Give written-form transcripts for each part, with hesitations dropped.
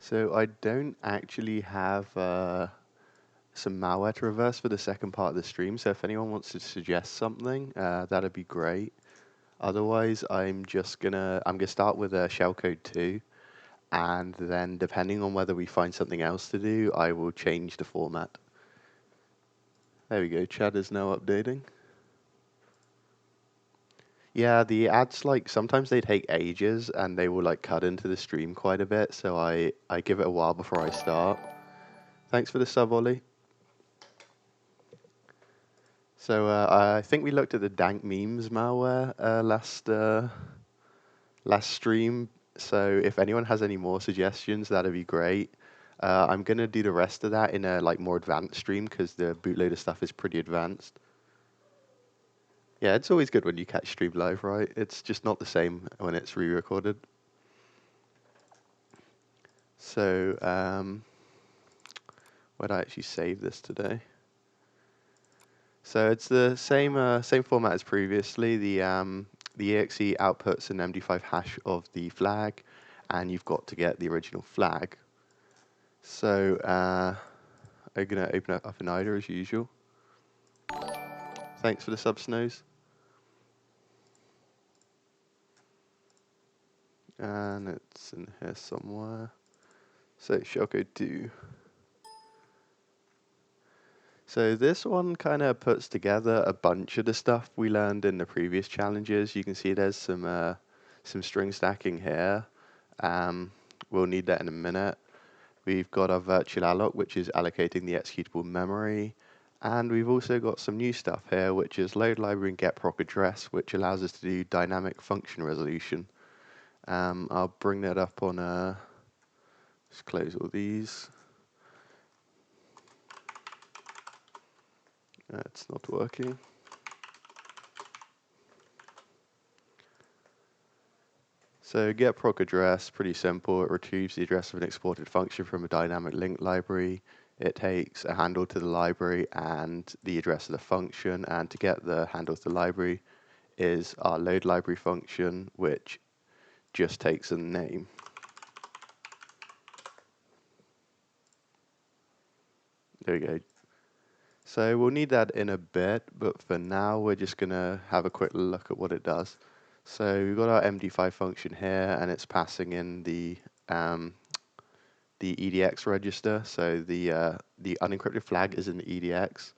So I don't actually have some malware to reverse for the second part of the stream. So if anyone wants to suggest something, that'd be great. Otherwise, I'm gonna start with Shellcode2, and then depending on whether we find something else to do, I will change the format. There we go. Chat is now updating. Yeah, the ads like sometimes they take ages and they will like cut into the stream quite a bit, so I give it a while before I start. Thanks for the sub, Ollie. So I think we looked at the dank memes malware last stream. So if anyone has any more suggestions, that'd be great. I'm gonna do the rest of that in a like more advanced stream because the bootloader stuff is pretty advanced. Yeah, it's always good when you catch stream live, right? It's just not the same when it's re-recorded. So where'd I actually save this today? So it's the same format as previously. The exe outputs an MD5 hash of the flag, and you've got to get the original flag. So I'm gonna open up an IDA as usual. Thanks for the sub, Snows. And it's in here somewhere. So Shellcode2. So this one kind of puts together a bunch of the stuff we learned in the previous challenges. You can see there's some string stacking here. We'll need that in a minute. We've got our virtual alloc, which is allocating the executable memory. And we've also got some new stuff here, which is load library and get proc address, which allows us to do dynamic function resolution. I'll bring that up on just close all these. It's not working. So get proc address, pretty simple. It retrieves the address of an exported function from a dynamic link library. It takes a handle to the library and the address of the function. And to get the handle to the library is our load library function, which just takes a name. There we go. So we'll need that in a bit, but for now we're just going to have a quick look at what it does. So we've got our MD5 function here, and it's passing in the EDX register. So the unencrypted flag is in the EDX.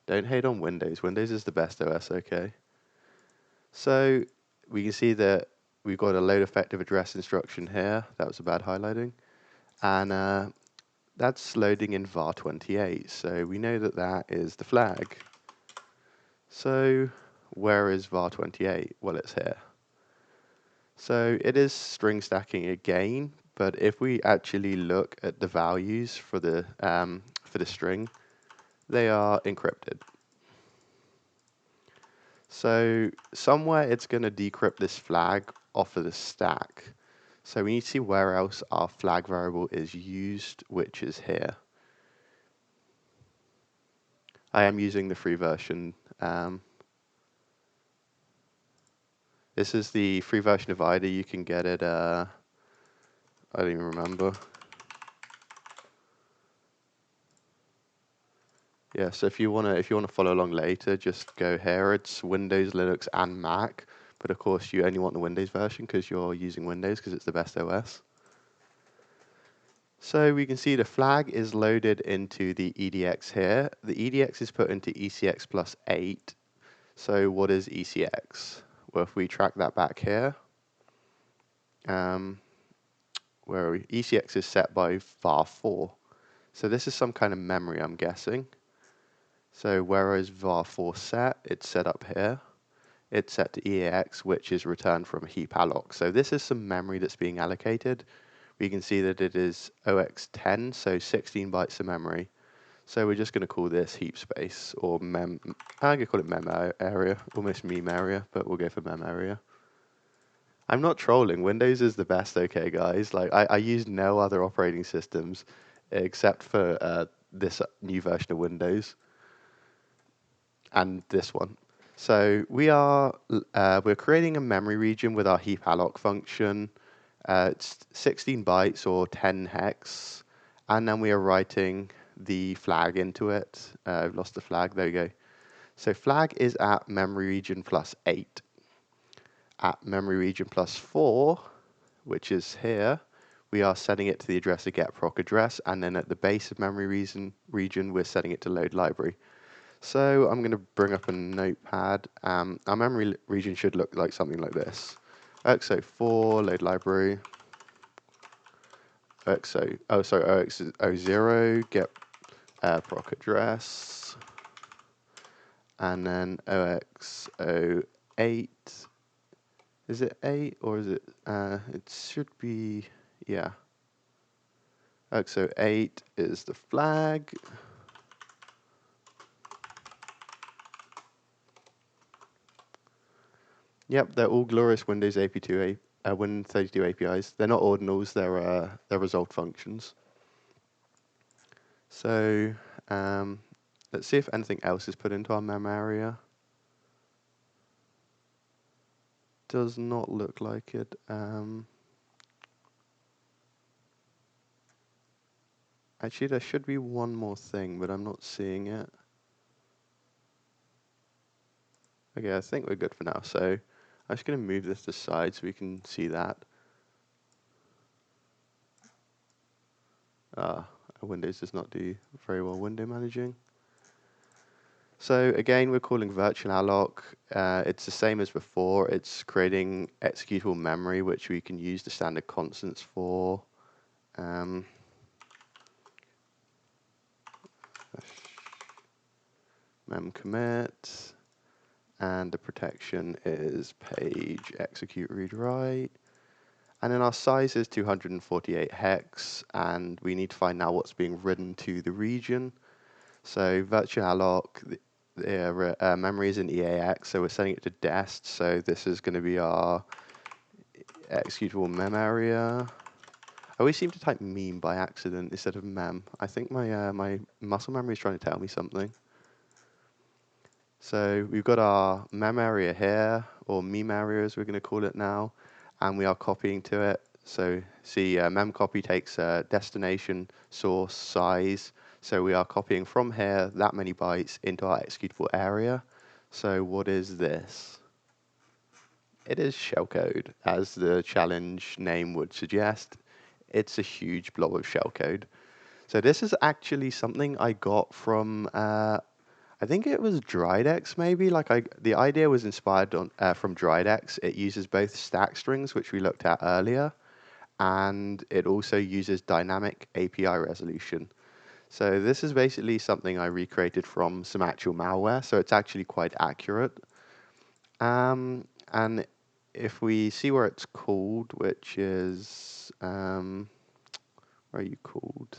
Don't hate on Windows. Windows is the best OS, okay? So we can see that we've got a load effective address instruction here. That was a bad highlighting. And that's loading in var28. So we know that that is the flag. So where is var28? Well, it's here. So it is string stacking again, but if we actually look at the values for the string, they are encrypted. So somewhere it's going to decrypt this flag off of the stack. So we need to see where else our flag variable is used, which is here. I am using the free version. This is the free version of IDA. You can get it. I don't even remember. Yeah, so if you wanna follow along later, just go here. It's Windows, Linux, and Mac. But of course, you only want the Windows version because you're using Windows because it's the best OS. So we can see the flag is loaded into the EDX here. The EDX is put into ECX plus 8. So what is ECX? Well, if we track that back here, where are we? ECX is set by var4. So this is some kind of memory, I'm guessing. So whereas var4 set, it's set up here. It's set to EAX, which is returned from a heap alloc. So this is some memory that's being allocated. We can see that it is OX10, so 16 bytes of memory. So we're just going to call this heap space, or I'm going to call it mem area, almost meme area, but we'll go for mem area. I'm not trolling. Windows is the best, okay, guys? Like I use no other operating systems except for this new version of Windows and this one. So we're creating a memory region with our heap alloc function. It's 16 bytes or 10 hex, and then we are writing the flag into it. I've lost the flag, there we go. So flag is at memory region plus 8. At memory region plus 4, which is here, we are setting it to the address of get proc address, and then at the base of memory region, we're setting it to load library. So I'm going to bring up a notepad. Our memory region should look like something like this. OXO4, load library. OXO0, get proc address. And then OXO8. Is it 8 or is it, it should be, yeah. OXO8 is the flag. Yep, they're all glorious Windows Win32 APIs. They're not ordinals, they're result functions. So let's see if anything else is put into our mem area. Does not look like it. Actually, there should be one more thing, but I'm not seeing it. Okay, I think we're good for now. So I'm just going to move this to the side so we can see that. Windows does not do very well window managing. So again, we're calling virtual alloc. It's the same as before. It's creating executable memory, which we can use the standard constants for. Mem commit, and the protection is page execute read write. And then our size is 248 hex, and we need to find now what's being written to the region. So virtual alloc, the memory is in EAX, so we're setting it to dest. So this is going to be our executable mem area. I always seem to type meme by accident instead of mem. I think my my muscle memory is trying to tell me something. So we've got our mem area here, or meme area as we're going to call it now, and we are copying to it. So see, mem copy takes destination, source, size. So we are copying from here that many bytes into our executable area. So what is this? It is shellcode, as the challenge name would suggest. It's a huge blob of shellcode. So this is actually something I got from I think it was Dridex maybe. The idea was inspired from Dridex. It uses both stack strings, which we looked at earlier, and it also uses dynamic API resolution. So this is basically something I recreated from some actual malware. So it's actually quite accurate. And if we see where it's called, which is where are you called?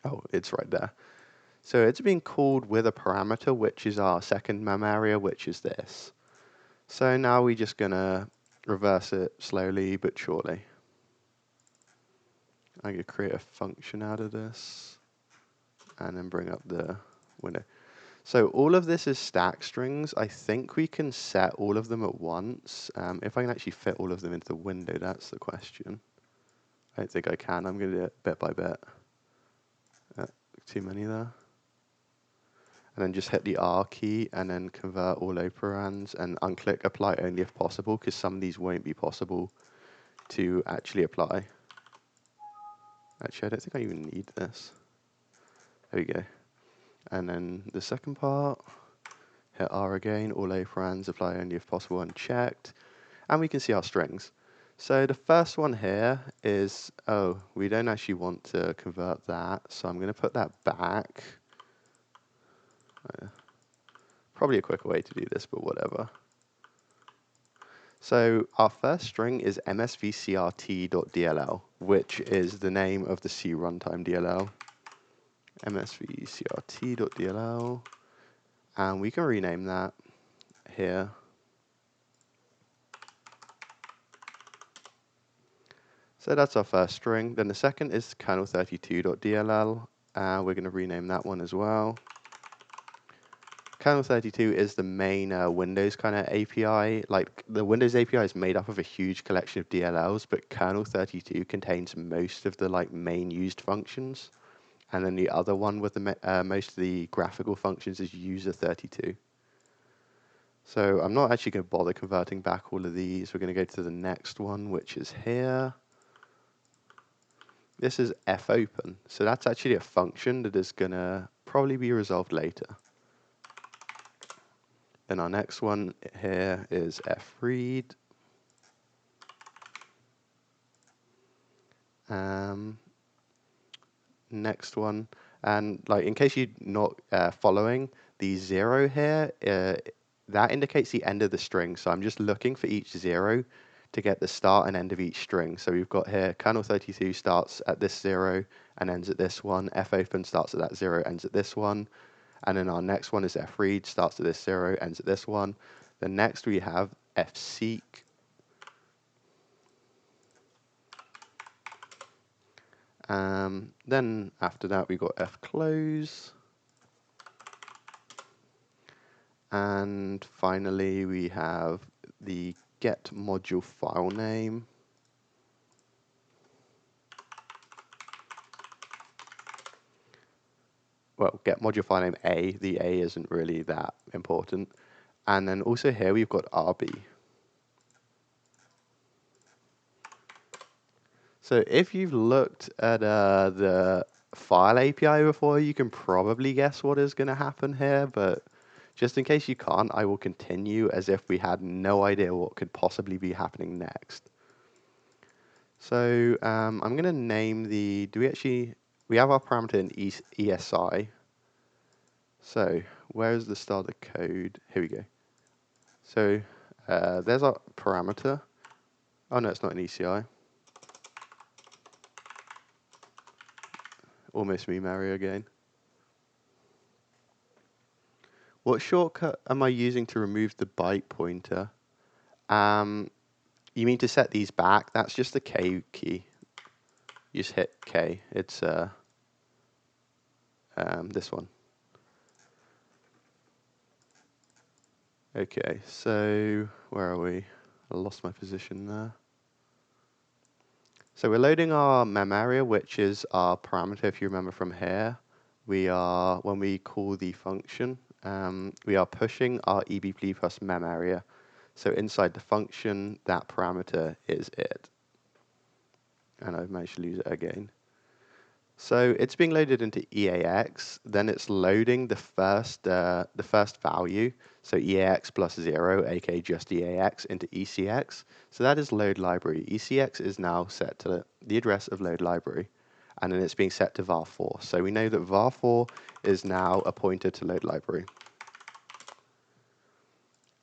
Oh, it's right there. So it's being called with a parameter, which is our second mem area, which is this. So now we're just going to reverse it slowly but surely. I'm going to create a function out of this and then bring up the window. So all of this is stack strings. I think we can set all of them at once. If I can actually fit all of them into the window, that's the question. I don't think I can. I'm going to do it bit by bit. Too many there. And then just hit the R key and then convert all operands and unclick apply only if possible, because some of these won't be possible to actually apply. Actually, I don't think I even need this. There we go. And then the second part, hit R again, all operands, apply only if possible, unchecked. And we can see our strings. So the first one here is, oh, we don't actually want to convert that, so I'm going to put that back. Probably a quicker way to do this, but whatever. So our first string is msvcrt.dll, which is the name of the C runtime DLL. msvcrt.dll, and we can rename that here. So that's our first string. Then the second is kernel32.dll. We're going to rename that one as well. Kernel32 is the main Windows kind of API. Like the Windows API is made up of a huge collection of DLLs, but Kernel32 contains most of the like main used functions, and then the other one with the most of the graphical functions is user32. So I'm not actually going to bother converting back all of these. We're going to go to the next one, which is here. This is fopen. So that's actually a function that is going to probably be resolved later. Then our next one here is fread. Next one, and like in case you're not following, the 0 here, that indicates the end of the string. So I'm just looking for each 0 to get the start and end of each string. So we've got here kernel32 starts at this 0 and ends at this one. Fopen starts at that 0, ends at this one. And then our next one is fread, starts at this 0, ends at this one. Then next we have fseek. Then after that we got fclose. And finally we have the get module file name. Well, get module file name A. The A isn't really that important. And then also here we've got RB. So if you've looked at the file API before, you can probably guess what is going to happen here, but just in case you can't, I will continue as if we had no idea what could possibly be happening next. So I'm going to name the, we have our parameter in ESI. So where's the start of the code? Here we go. So there's our parameter. Oh no, it's not an ECI. Almost me, Mario again. What shortcut am I using to remove the byte pointer? You mean to set these back? That's just the K key. You just hit K. It's this one. Okay, so where are we? I lost my position there. So we're loading our mem area, which is our parameter. If you remember from here, when we call the function, we are pushing our ebp plus mem area. So inside the function, that parameter is it. And I've managed to lose it again. So it's being loaded into EAX, then it's loading the first value, so EAX plus 0, aka just EAX, into ECX. So that is load library. ECX is now set to the address of load library, and then it's being set to var4. So we know that var4 is now a pointer to load library.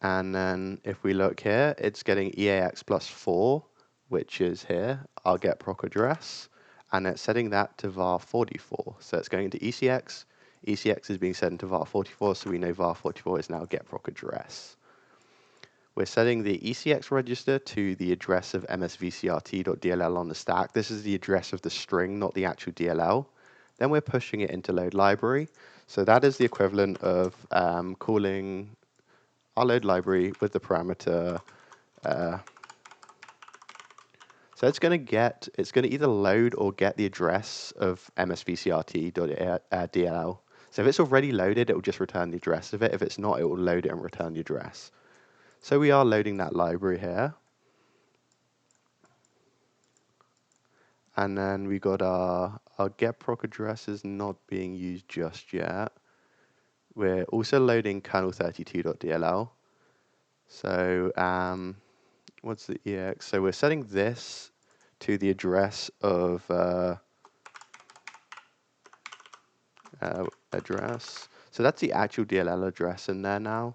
And then if we look here, it's getting EAX plus 4, which is here, our get proc address. And it's setting that to var44. So it's going into ECX. ECX is being set into var44, so we know var44 is now get proc address. We're setting the ECX register to the address of msvcrt.dll on the stack. This is the address of the string, not the actual DLL. Then we're pushing it into load library. So that is the equivalent of calling our load library with the parameter so it's going to either load or get the address of msvcrt.dll. So if it's already loaded, it will just return the address of it. If it's not, it will load it and return the address. So we are loading that library here. And then we got our get proc address is not being used just yet. We're also loading kernel32.dll. So what's the EX? So we're setting this to the address of address. So that's the actual DLL address in there now.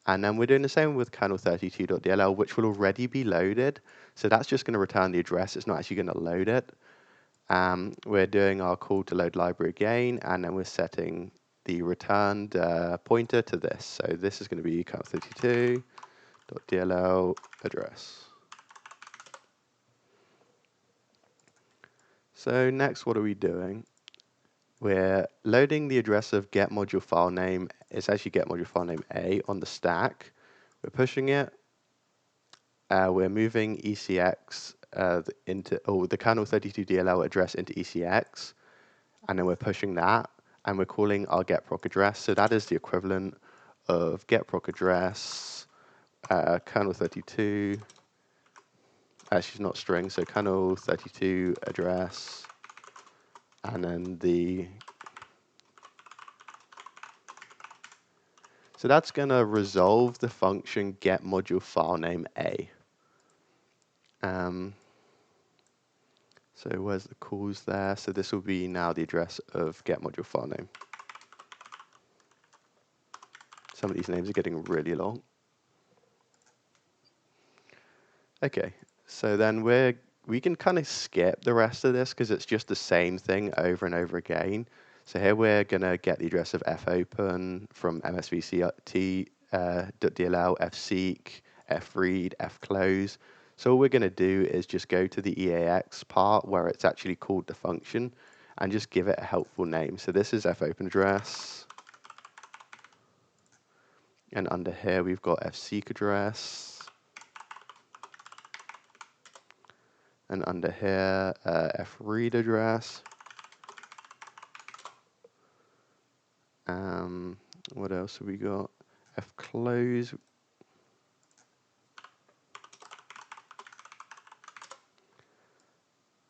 And then we're doing the same with kernel32.dll, which will already be loaded. So that's just going to return the address. It's not actually going to load it. We're doing our call to load library again, and then we're setting the returned pointer to this. So this is going to be kernel32.dll address. So next, what are we doing? we're loading the address of get module file name. It's actually get module file name A on the stack. We're pushing it. We're moving ECX into the kernel 32 DLL address into ECX, and then we're pushing that, and we're calling our get proc address. So that is the equivalent of get proc address kernel 32. Actually, it's not string, so kernel 32 address, and then so that's going to resolve the function get module file name A. So where's the calls there? So this will be now the address of get module file name. Some of these names are getting really long. Okay, so then we can kind of skip the rest of this because it's just the same thing over and over again. So here we're going to get the address of fopen from msvct.dll, fseek, fread, fclose. So all we're going to do is just go to the EAX part where it's actually called the function and just give it a helpful name. So this is fopen address. And under here we've got fseek address. And under here, fread address. What else have we got? Fclose.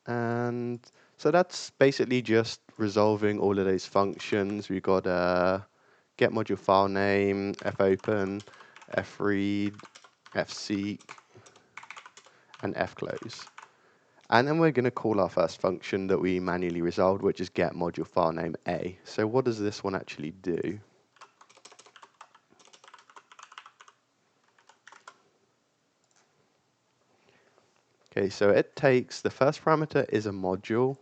And so that's basically just resolving all of those functions. We've got get module file name, fopen, fread, fseek, and fclose. And then we're going to call our first function that we manually resolved, which is get module file name A. So what does this one actually do? Okay, so it takes the first parameter is a module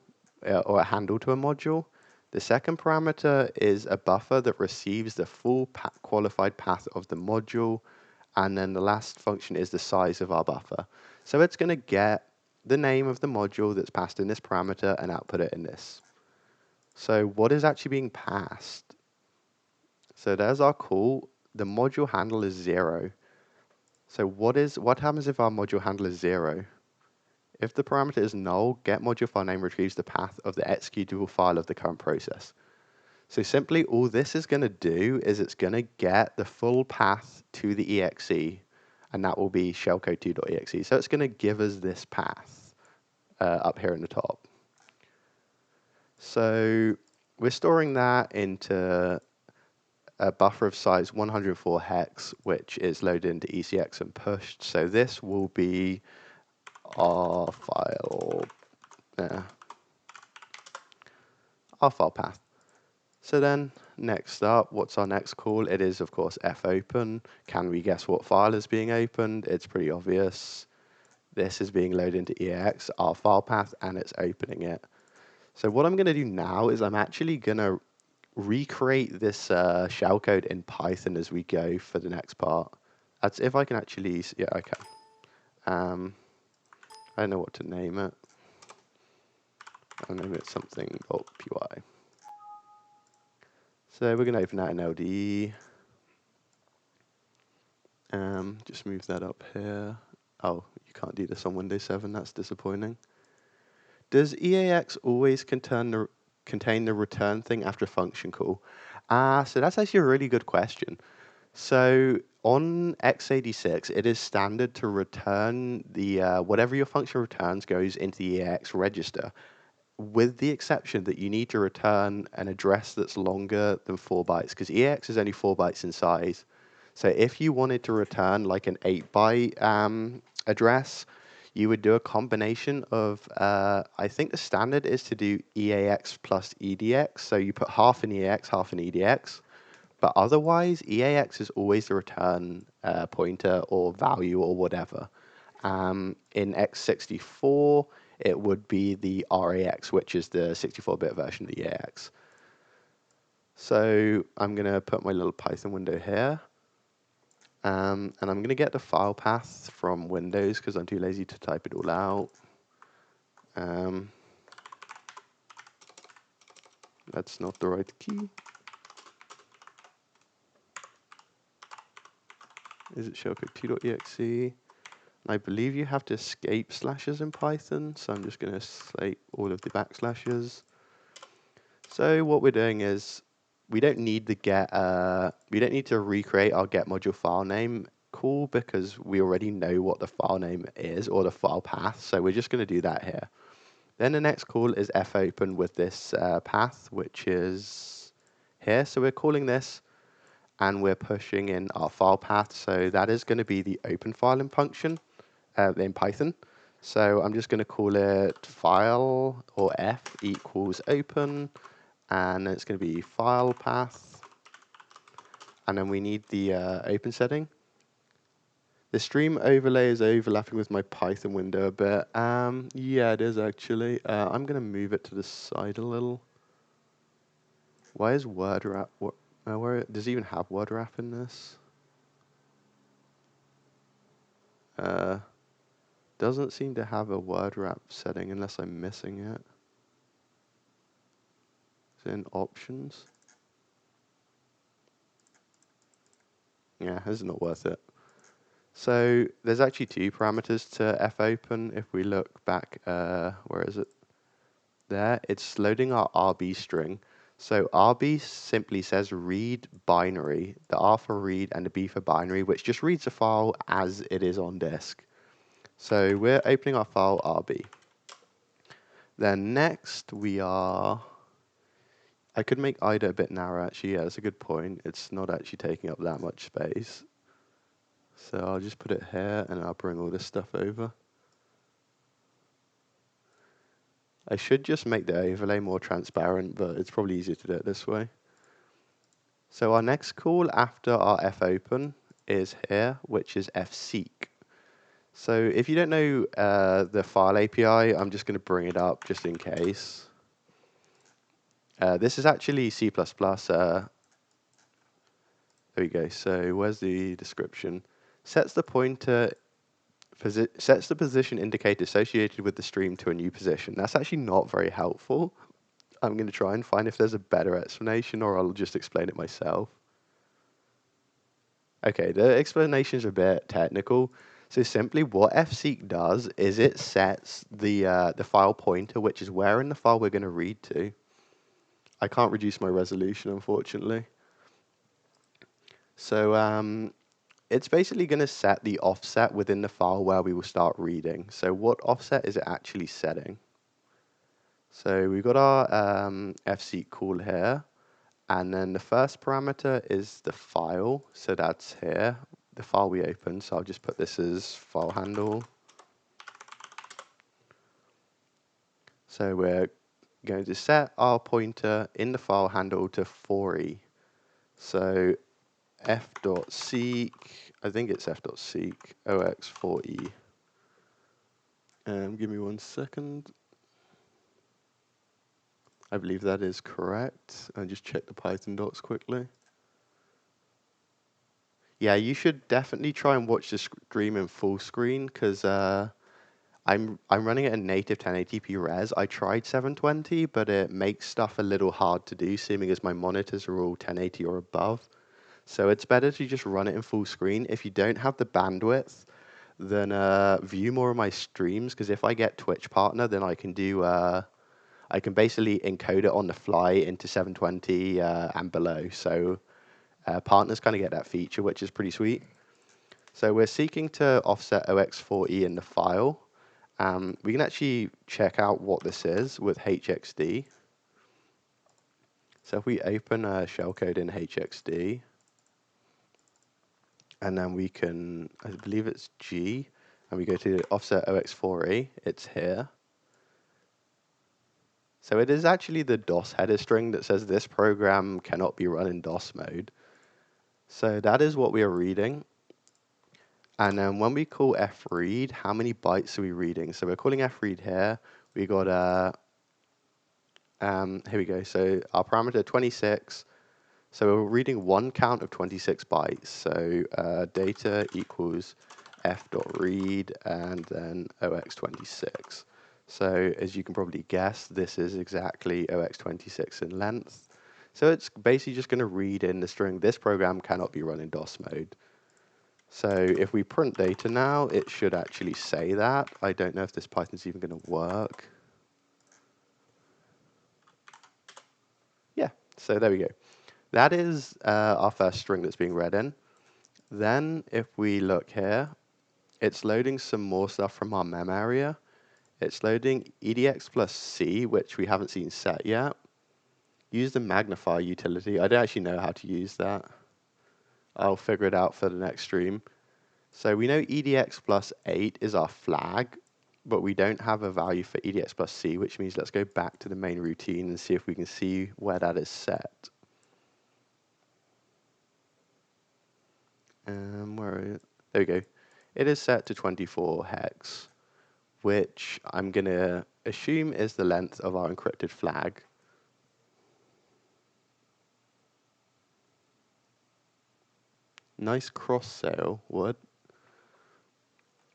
or a handle to a module. The second parameter is a buffer that receives the full qualified path of the module. And then the last function is the size of our buffer. So it's going to get the name of the module that's passed in this parameter and output it in this. So what is actually being passed? So there's our call. The module handle is 0. So what happens if our module handle is 0? If the parameter is null, get module file name retrieves the path of the executable file of the current process. So simply all this is going to do is it's going to get the full path to the exe, and that will be shellcode2.exe. So it's going to give us this path up here in the top. So we're storing that into a buffer of size 104 hex, which is loaded into ECX and pushed. So this will be our file path. So then next up, what's our next call? It is, of course, fopen. Can we guess what file is being opened? It's pretty obvious. This is being loaded into EAX, our file path, and it's opening it. So what I'm going to do now is I'm actually going to recreate this shellcode in Python as we go for the next part. That's if I can actually, yeah, I can. I don't know what to name it. I'll name it something .py. So we're going to open that in LDE. Just move that up here. Oh, you can't do this on Windows 7. That's disappointing. Does EAX always contain the return thing after a function call? So that's actually a really good question. So on x86, it is standard to return the whatever your function returns goes into the EAX register, with the exception that you need to return an address that's longer than 4 bytes, because EAX is only 4 bytes in size. So if you wanted to return like an 8-byte address, you would do a combination of, I think the standard is to do EAX plus EDX. So you put half in EAX, half in EDX. But otherwise, EAX is always the return pointer or value or whatever. In x64, it would be the RAX, which is the 64-bit version of the EAX. So I'm going to put my little Python window here. And I'm going to get the file path from Windows because I'm too lazy to type it all out. That's not the right key. Is it Shellcode2.exe? I believe you have to escape slashes in Python, so I'm just going to slate all of the backslashes. So what we're doing is we don't need we don't need to recreate our get module file name call because we already know what the file name is or the file path. So we're just going to do that here. Then the next call is fopen with this path, which is here. So we're calling this and we're pushing in our file path. So that is going to be the open filing function in Python. So I'm just going to call it file or f equals open, and it's going to be file path. And then we need the open setting. The stream overlay is overlapping with my Python window a bit. Yeah, it is actually. I'm going to move it to the side a little. Why is word wrap? Does it even have word wrap in this? Doesn't seem to have a word wrap setting unless I'm missing it. Is it in options? Yeah, this is not worth it. So there's actually two parameters to fopen. If we look back, where is it? There, it's loading our RB string. So RB simply says read binary, the R for read and the B for binary, which just reads the file as it is on disk. So we're opening our file RB. Then next I could make IDA a bit narrower actually, yeah, that's a good point. It's not actually taking up that much space. So I'll just put it here and I'll bring all this stuff over. I should just make the overlay more transparent, but it's probably easier to do it this way. So our next call after our fopen is here, which is fseek. So if you don't know the file API, I'm just going to bring it up just in case. This is actually C++. There we go. So where's the description? Sets the position indicator associated with the stream to a new position. That's actually not very helpful. I'm going to try and find if there's a better explanation, or I'll just explain it myself. Okay, the explanation is a bit technical. So simply what fseek does is it sets the file pointer, which is where in the file we're going to read to. I can't reduce my resolution, unfortunately. So it's basically going to set the offset within the file where we will start reading. So what offset is it actually setting? So we've got our fseek call here. And then the first parameter is the file. So that's here, the file we opened. So I'll just put this as file handle. So we're going to set our pointer in the file handle to 4e. So f.seek, I think it's f.seek, ox4e. Give me 1 second. I believe that is correct. I'll just check the Python docs quickly. Yeah, you should definitely try and watch the stream in full screen because I'm running it in native 1080p res. I tried 720, but it makes stuff a little hard to do, seeming as my monitors are all 1080 or above. So it's better to just run it in full screen. If you don't have the bandwidth, then view more of my streams, because if I get Twitch Partner, then I can do I can basically encode it on the fly into 720 and below. So partners kind of get that feature, which is pretty sweet. So we're seeking to offset ox4e in the file. We can actually check out what this is with hxd. So if we open shellcode in hxd, and then we can, I believe it's G, and we go to offset ox4e, it's here. So it is actually the DOS header string that says this program cannot be run in DOS mode. So that is what we are reading. And then when we call fread, how many bytes are we reading? So we're calling fread here. We got here we go. So our parameter 26. So we're reading one count of 26 bytes. So data equals f.read and then ox26. So as you can probably guess, this is exactly 0x26 in length. So it's basically just going to read in the string, this program cannot be run in DOS mode. So if we print data now, it should actually say that. I don't know if this Python's even going to work. Yeah, so there we go. That is our first string that's being read in. Then if we look here, it's loading some more stuff from our mem area. It's loading edx plus c, which we haven't seen set yet. Use the magnify utility. I don't actually know how to use that. I'll figure it out for the next stream. So we know edx plus 8 is our flag, but we don't have a value for edx plus c, which means let's go back to the main routine and see if we can see where that is set. Where is it? There we go. It is set to 24 hex, which I'm going to assume is the length of our encrypted flag. Nice cross sale, Wood.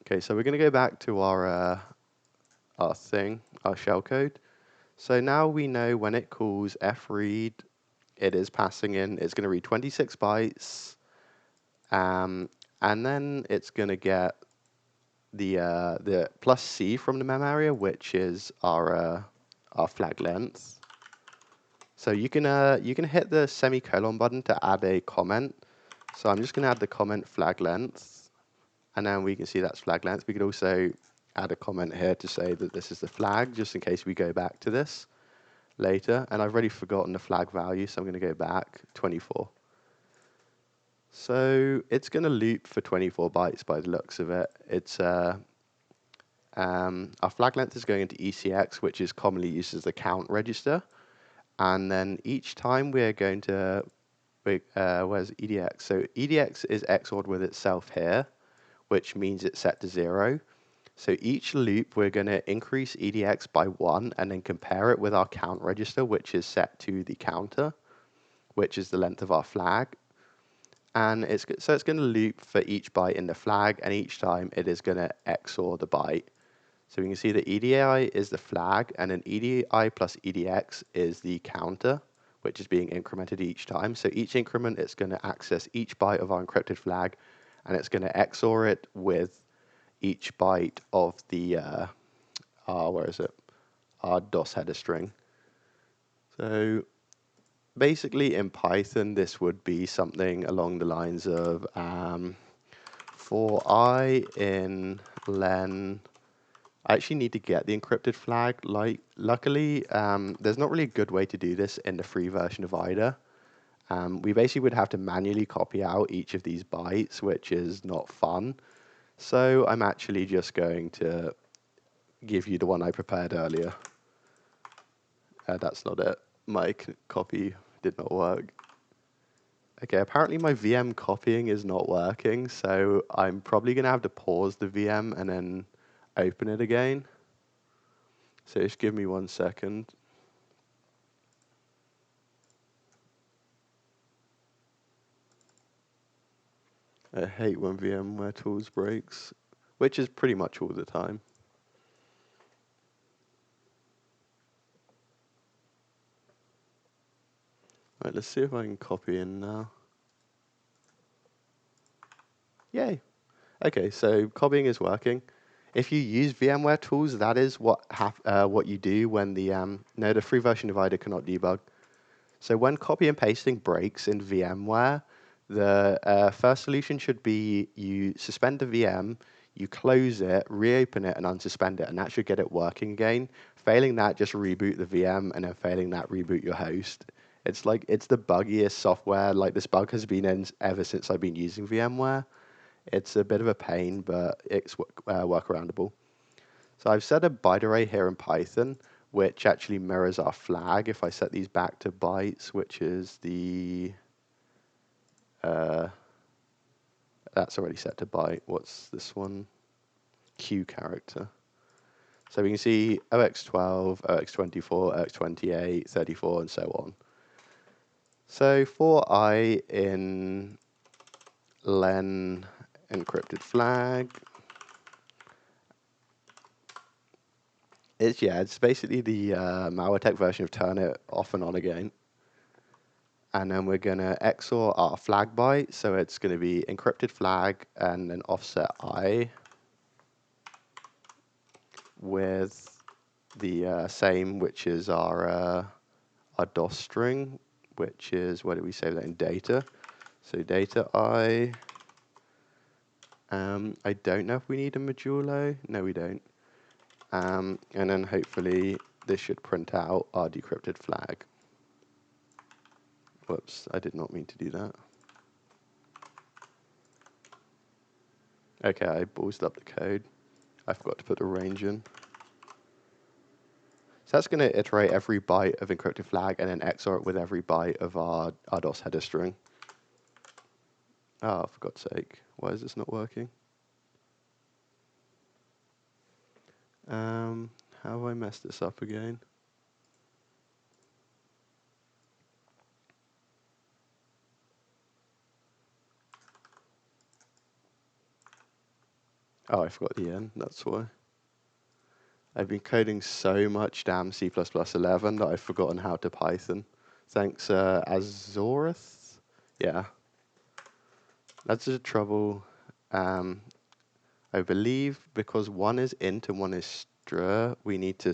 Okay, so we're going to go back to our shellcode. So now we know when it calls fread, it is passing in, it's going to read 26 bytes, and then it's going to get the plus C from the mem area, which is our flag length. So you can hit the semicolon button to add a comment. So I'm just going to add the comment flag length, and then we can see that's flag length. We could also add a comment here to say that this is the flag, just in case we go back to this later. And I've already forgotten the flag value, so I'm going to go back 24. So it's going to loop for 24 bytes by the looks of it. It's our flag length is going into ECX, which is commonly used as the count register. And then each time we're going to, where's EDX? So EDX is XORed with itself here, which means it's set to 0. So each loop, we're going to increase EDX by 1 and then compare it with our count register, which is set to the counter, which is the length of our flag. And it's going to loop for each byte in the flag, and each time it is going to XOR the byte. So we can see that EDI is the flag, and then EDI plus EDX is the counter, which is being incremented each time. So each increment, it's going to access each byte of our encrypted flag, and it's going to XOR it with each byte of the our DOS header string. So basically in Python, this would be something along the lines of for I in len. I actually need to get the encrypted flag. Luckily, there's not really a good way to do this in the free version of either. We basically would have to manually copy out each of these bytes, which is not fun. So I'm actually just going to give you the one I prepared earlier. That's not it. My copy did not work. Okay, apparently my VM copying is not working, so I'm probably going to have to pause the VM and then open it again. So just give me 1 second. I hate when VMware Tools breaks, which is pretty much all the time. Right, let's see if I can copy in now. Yay. Okay, so copying is working. If you use VMware Tools, that is what you do when the free version of IDA cannot debug. So when copy and pasting breaks in VMware, the first solution should be you suspend the VM, you close it, reopen it, and unsuspend it, and that should get it working again. Failing that, just reboot the VM, and then failing that, reboot your host. It's the buggiest software. Like, this bug has been in ever since I've been using VMware. It's a bit of a pain, but it's workaroundable. So I've set a byte array here in Python, which actually mirrors our flag. If I set these back to bytes, which is that's already set to byte. What's this one? Q character. So we can see 0x12, 0x24, 0x28, 34, and so on. So for I in len encrypted flag, It's basically the malware tech version of turn it off and on again. And then we're gonna XOR our flag byte, so it's gonna be encrypted flag and then offset I with the same, which is our DOS string, which is, where do we save that in data? So data I. I don't know if we need a modulo. No, we don't. And then hopefully this should print out our decrypted flag. Whoops, I did not mean to do that. Okay, I ballsed up the code. I forgot to put the range in. So that's going to iterate every byte of encrypted flag and then XOR it with every byte of our DOS header string. Oh, for God's sake. Why is this not working? How have I messed this up again? Oh, I forgot the N, that's why. I've been coding so much damn C++11 that I've forgotten how to Python. Thanks, Azoreth? Yeah. That's the trouble. I believe because one is int and one is str, we need to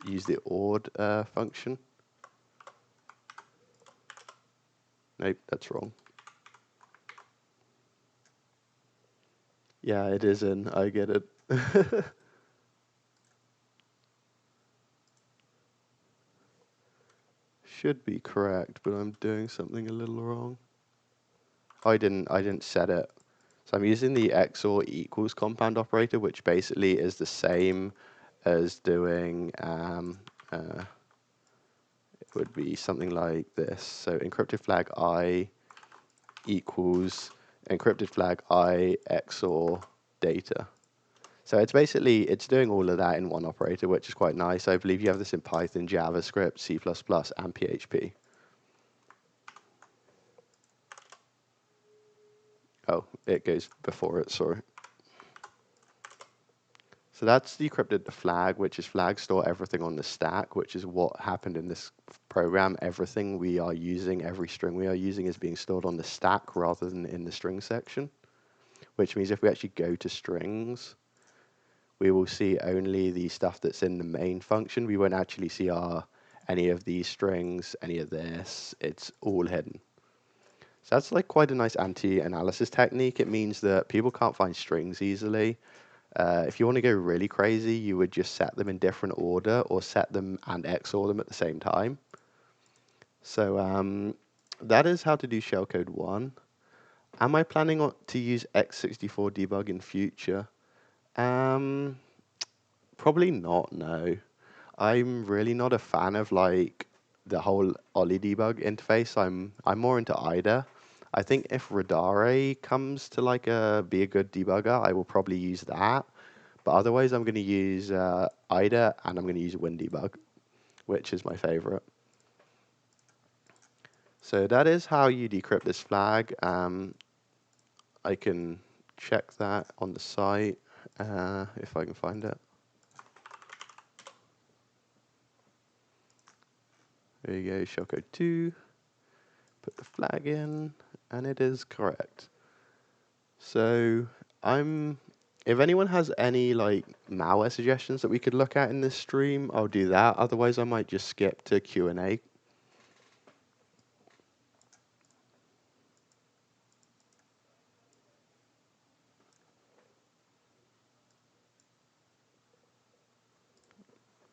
use the ord function. Nope, that's wrong. Yeah, it is in. I get it. Should be correct, but I'm doing something a little wrong. I didn't set it. So I'm using the XOR equals compound operator, which basically is the same as doing, it would be something like this. So encrypted flag I equals encrypted flag I XOR data. So it's basically, it's doing all of that in one operator, which is quite nice. I believe you have this in Python, JavaScript, C++, and PHP. Oh, it goes before it, sorry. So that's decrypted the flag, which is flag store everything on the stack, which is what happened in this program. Everything we are using, every string we are using is being stored on the stack rather than in the string section, which means if we actually go to strings, we will see only the stuff that's in the main function. We won't actually see any of these strings, any of this. It's all hidden. So that's like quite a nice anti-analysis technique. It means that people can't find strings easily. If you want to go really crazy, you would just set them in different order or set them and XOR them at the same time. So that is how to do Shellcode 1. Am I planning to use x64 debug in future? Probably not, no. I'm really not a fan of like the whole Ollie debug interface. I'm more into IDA. I think if Radare comes to like be a good debugger, I will probably use that. But otherwise, I'm going to use IDA and I'm going to use WinDebug, which is my favorite. So that is how you decrypt this flag. I can check that on the site if I can find it. There you go, Shellcode2. Put the flag in, and it is correct. So if anyone has any like malware suggestions that we could look at in this stream, I'll do that. Otherwise, I might just skip to Q&A.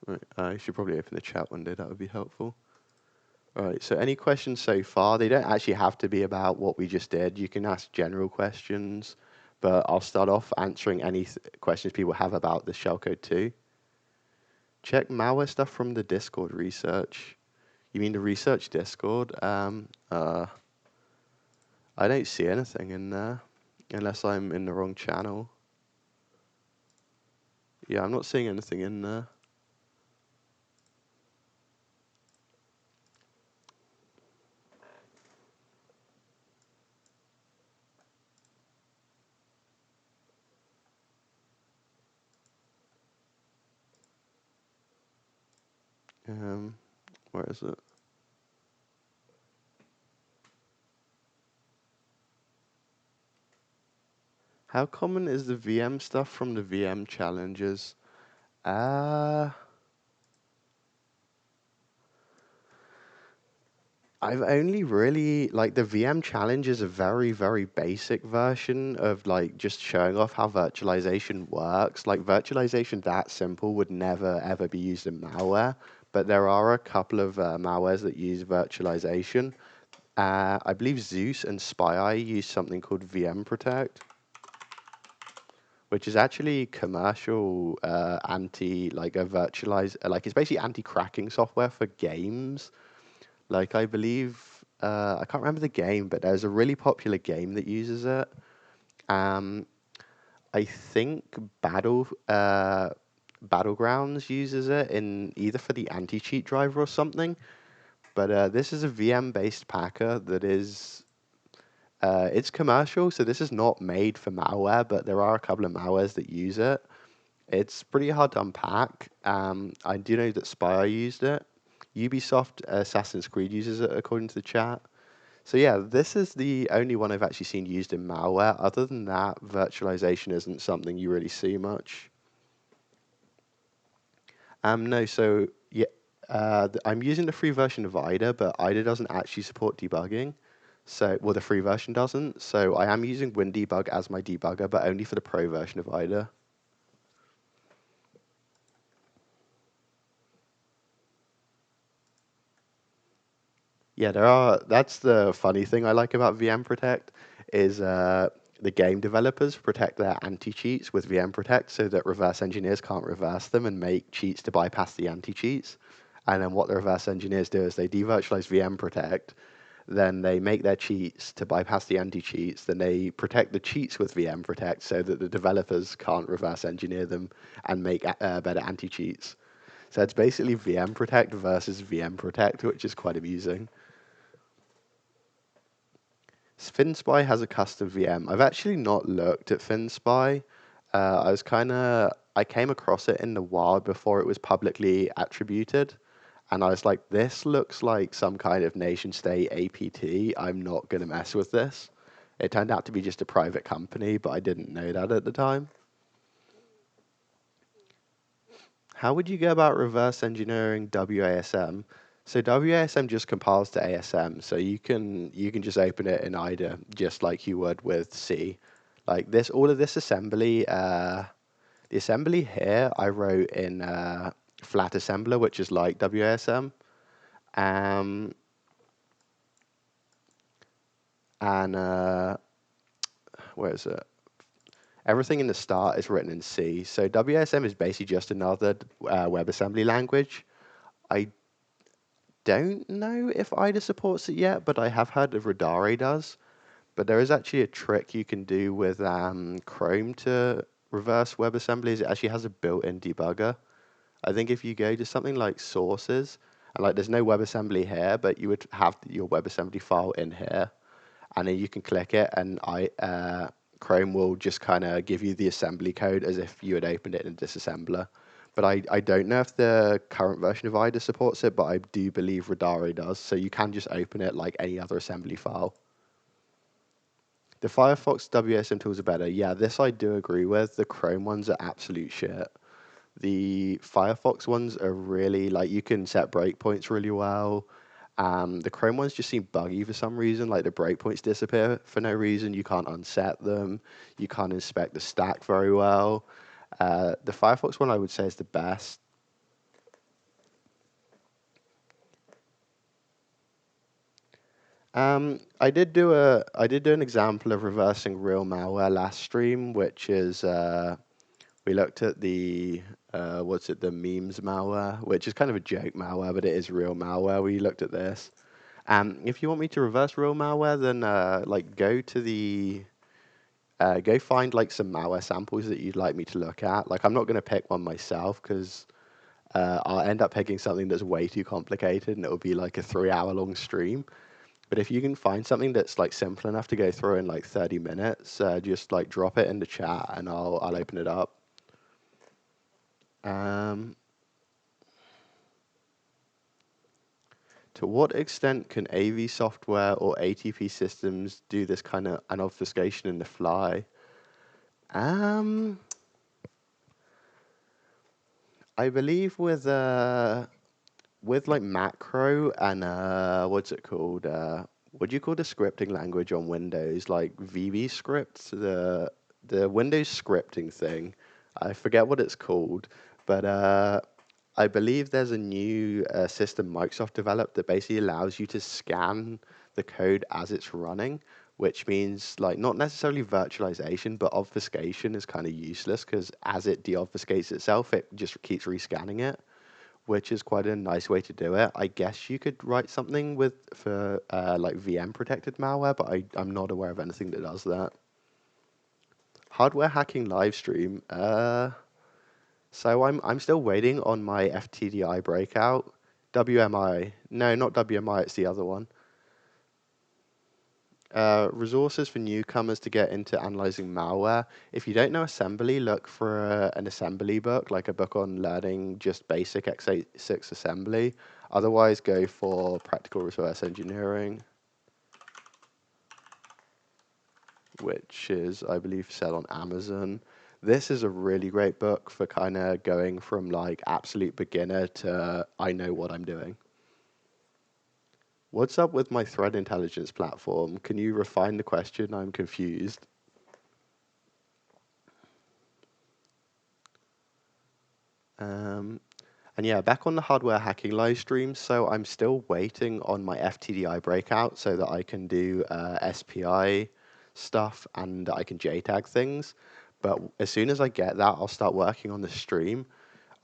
Right, I should probably open the chat one day. That would be helpful. All right, so any questions so far? They don't actually have to be about what we just did. You can ask general questions, but I'll start off answering any questions people have about the Shellcode 2. Check malware stuff from the Discord research. You mean the research Discord? I don't see anything in there, unless I'm in the wrong channel. Yeah, I'm not seeing anything in there. Um, where is it? How common is the VM stuff from the VM challenges? Uh, I've only really, like, the VM challenge is a very, very basic version of, like, just showing off how virtualization works. Like, virtualization that simple would never, ever be used in malware, but there are a couple of malwares that use virtualization. I believe Zeus and SpyEye use something called VM Protect, which is actually commercial like a virtualized, like, it's basically anti-cracking software for games. Like, I believe, I can't remember the game, but there's a really popular game that uses it. Um, I think Battlegrounds uses it in either for the anti-cheat driver or something. But this is a VM-based packer that is, it's commercial, so this is not made for malware, but there are a couple of malwares that use it. It's pretty hard to unpack. I do know that Spire used it. Ubisoft Assassin's Creed uses it, according to the chat. So yeah, this is the only one I've actually seen used in malware. Other than that, virtualization isn't something you really see much. No, so yeah, I'm using the free version of IDA, but IDA doesn't actually support debugging. So, well, the free version doesn't. So I am using WinDebug as my debugger, but only for the pro version of IDA. Yeah, there are. That's the funny thing I like about VM Protect is the game developers protect their anti-cheats with VM Protect so that reverse engineers can't reverse them and make cheats to bypass the anti-cheats. And then what the reverse engineers do is they devirtualize VM Protect, then they make their cheats to bypass the anti-cheats, then they protect the cheats with VM Protect so that the developers can't reverse engineer them and make better anti-cheats. So it's basically VM Protect versus VM Protect, which is quite amusing. FinSpy has a custom VM. I've actually not looked at FinSpy. I came across it in the wild before it was publicly attributed, and I was like, this looks like some kind of nation state APT. I'm not going to mess with this. It turned out to be just a private company, but I didn't know that at the time. How would you go about reverse engineering WASM? So WASM just compiles to ASM, so you can just open it in IDA just like you would with C. Like this, all of this assembly, the assembly here I wrote in flat assembler, which is like WASM, um, and where is it? Everything in the start is written in C. So WASM is basically just another WebAssembly language. I don't know if IDA supports it yet, but I have heard that Radare does. But there is actually a trick you can do with Chrome to reverse WebAssembly. It actually has a built-in debugger. I think if you go to something like sources, and like there's no WebAssembly here, but you would have your WebAssembly file in here, and then you can click it, and Chrome will just kind of give you the assembly code as if you had opened it in a disassembler. But I don't know if the current version of IDA supports it, but I do believe Radare does, so you can just open it like any other assembly file. The Firefox WSM tools are better. Yeah, this I do agree with. The Chrome ones are absolute shit. The Firefox ones are really, like, you can set breakpoints really well. The Chrome ones just seem buggy for some reason. Like, the breakpoints disappear for no reason. You can't unset them. You can't inspect the stack very well. The Firefox one I would say is the best. I did do an example of reversing real malware last stream, which is we looked at the what's it, the memes malware, which is kind of a joke malware, but it is real malware. We looked at this. If you want me to reverse real malware, then like go find like some malware samples that you'd like me to look at. Like I'm not going to pick one myself because I'll end up picking something that's way too complicated, and it'll be like a 3 hour long stream. But if you can find something that's like simple enough to go through in like 30 minutes, just like drop it in the chat and I'll open it up. Um, to what extent can AV software or ATP systems do this kind of an obfuscation in the fly? I believe with like macro and what's it called? What do you call the scripting language on Windows? Like VB script, the Windows scripting thing. I forget what it's called, but I believe there's a new system Microsoft developed that basically allows you to scan the code as it's running, which means like not necessarily virtualization, but obfuscation is kind of useless because as it deobfuscates itself, it just keeps rescanning it, which is quite a nice way to do it. I guess you could write something for like VM protected malware, but I'm not aware of anything that does that. Hardware hacking live stream. So I'm still waiting on my FTDI breakout. WMI. No, not WMI, it's the other one. Resources for newcomers to get into analyzing malware. If you don't know assembly, look for an assembly book, like a book on learning just basic x86 assembly. Otherwise, go for practical reverse engineering, which is, I believe, sell on Amazon. This is a really great book for kind of going from like absolute beginner to I know what I'm doing. What's up with my threat intelligence platform? Can you refine the question? I'm confused. And yeah, back on the hardware hacking live stream. So I'm still waiting on my FTDI breakout so that I can do SPI stuff and I can JTAG things. But as soon as I get that, I'll start working on the stream.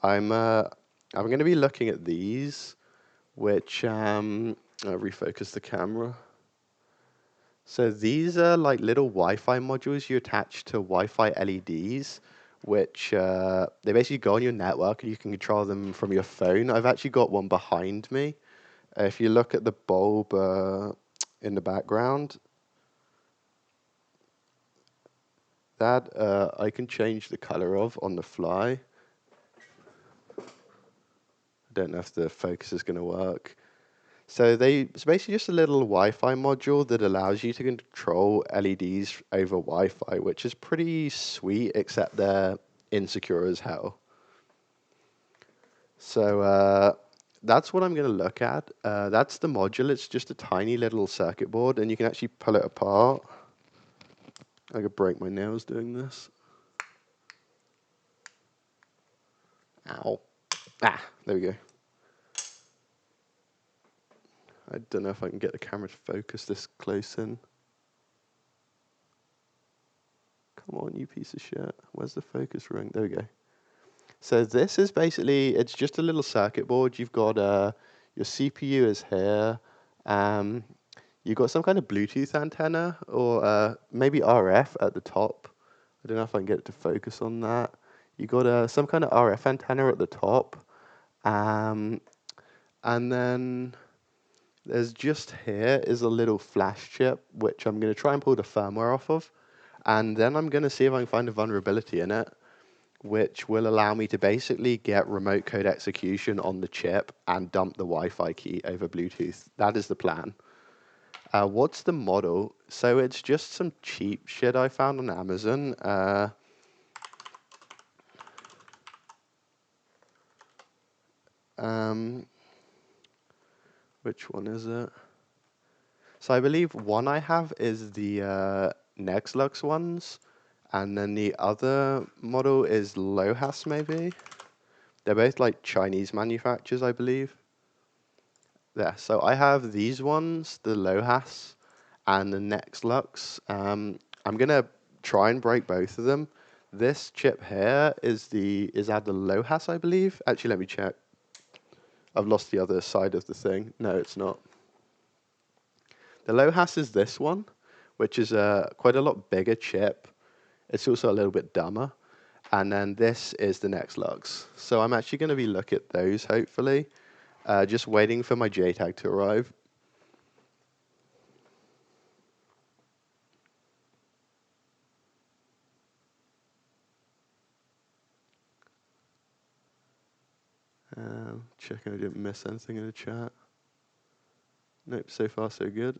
I'm going to be looking at these, which I'll refocus the camera. So these are like little Wi-Fi modules you attach to Wi-Fi LEDs, which they basically go on your network and you can control them from your phone. I've actually got one behind me. If you look at the bulb in the background, that I can change the color of on the fly. I don't know if the focus is going to work. So it's basically just a little Wi-Fi module that allows you to control LEDs over Wi-Fi, which is pretty sweet, except they're insecure as hell. So that's what I'm going to look at. That's the module. It's just a tiny little circuit board, and you can actually pull it apart. I could break my nails doing this. Ow. Ah, there we go. I don't know if I can get the camera to focus this close in. Come on, you piece of shit. Where's the focus ring? There we go. So this is basically, it's just a little circuit board. You've got your CPU is here. You've got some kind of Bluetooth antenna or maybe RF at the top. I don't know if I can get it to focus on that. You've got some kind of RF antenna at the top. And then there's just here is a little flash chip, which I'm going to try and pull the firmware off of. And then I'm going to see if I can find a vulnerability in it, which will allow me to basically get remote code execution on the chip and dump the Wi-Fi key over Bluetooth. That is the plan. What's the model? So it's just some cheap shit I found on Amazon. Which one is it? So I believe one I have is the Nexlux ones, and then the other model is Lohas maybe. They're both like Chinese manufacturers, I believe. Yeah, so I have these ones, the Lohas and the Nexlux. I'm gonna try and break both of them. This chip here is at the Lohas, I believe. Actually, let me check. I've lost the other side of the thing. No, it's not. The Lohas is this one, which is quite a lot bigger chip. It's also a little bit dumber. And then this is the Nexlux. So I'm actually going to be looking at those, hopefully. Just waiting for my JTAG to arrive. Checking I didn't miss anything in the chat. Nope, so far so good.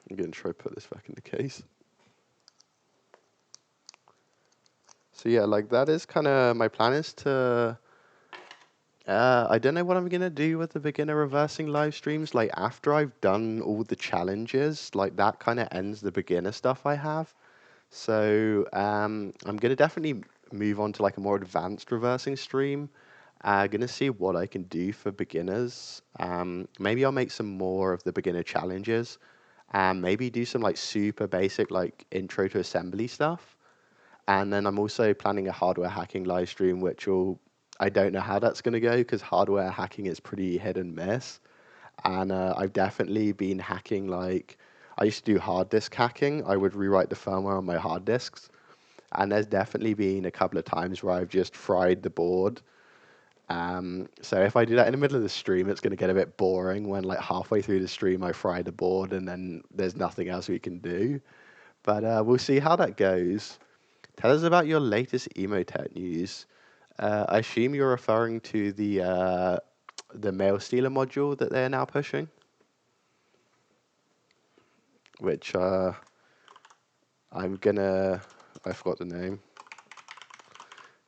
I'm going to try to put this back in the case. So yeah, like that is kind of my plan is to. I don't know what I'm gonna do with the beginner reversing live streams. Like after I've done all the challenges, like that kind of ends the beginner stuff I have. So I'm gonna definitely move on to like a more advanced reversing stream. Gonna see what I can do for beginners. Maybe I'll make some more of the beginner challenges. Maybe do some like super basic like intro to assembly stuff. And then I'm also planning a hardware hacking live stream, which will, I don't know how that's going to go because hardware hacking is pretty hit and miss. And I've definitely been hacking, like, I used to do hard disk hacking. I would rewrite the firmware on my hard disks. And there's definitely been a couple of times where I've just fried the board. So if I do that in the middle of the stream, it's going to get a bit boring when, like, halfway through the stream, I fry the board and then there's nothing else we can do. But we'll see how that goes. Tell us about your latest Emotet news. I assume you're referring to the mail stealer module that they're now pushing, which I'm gonna, I forgot the name.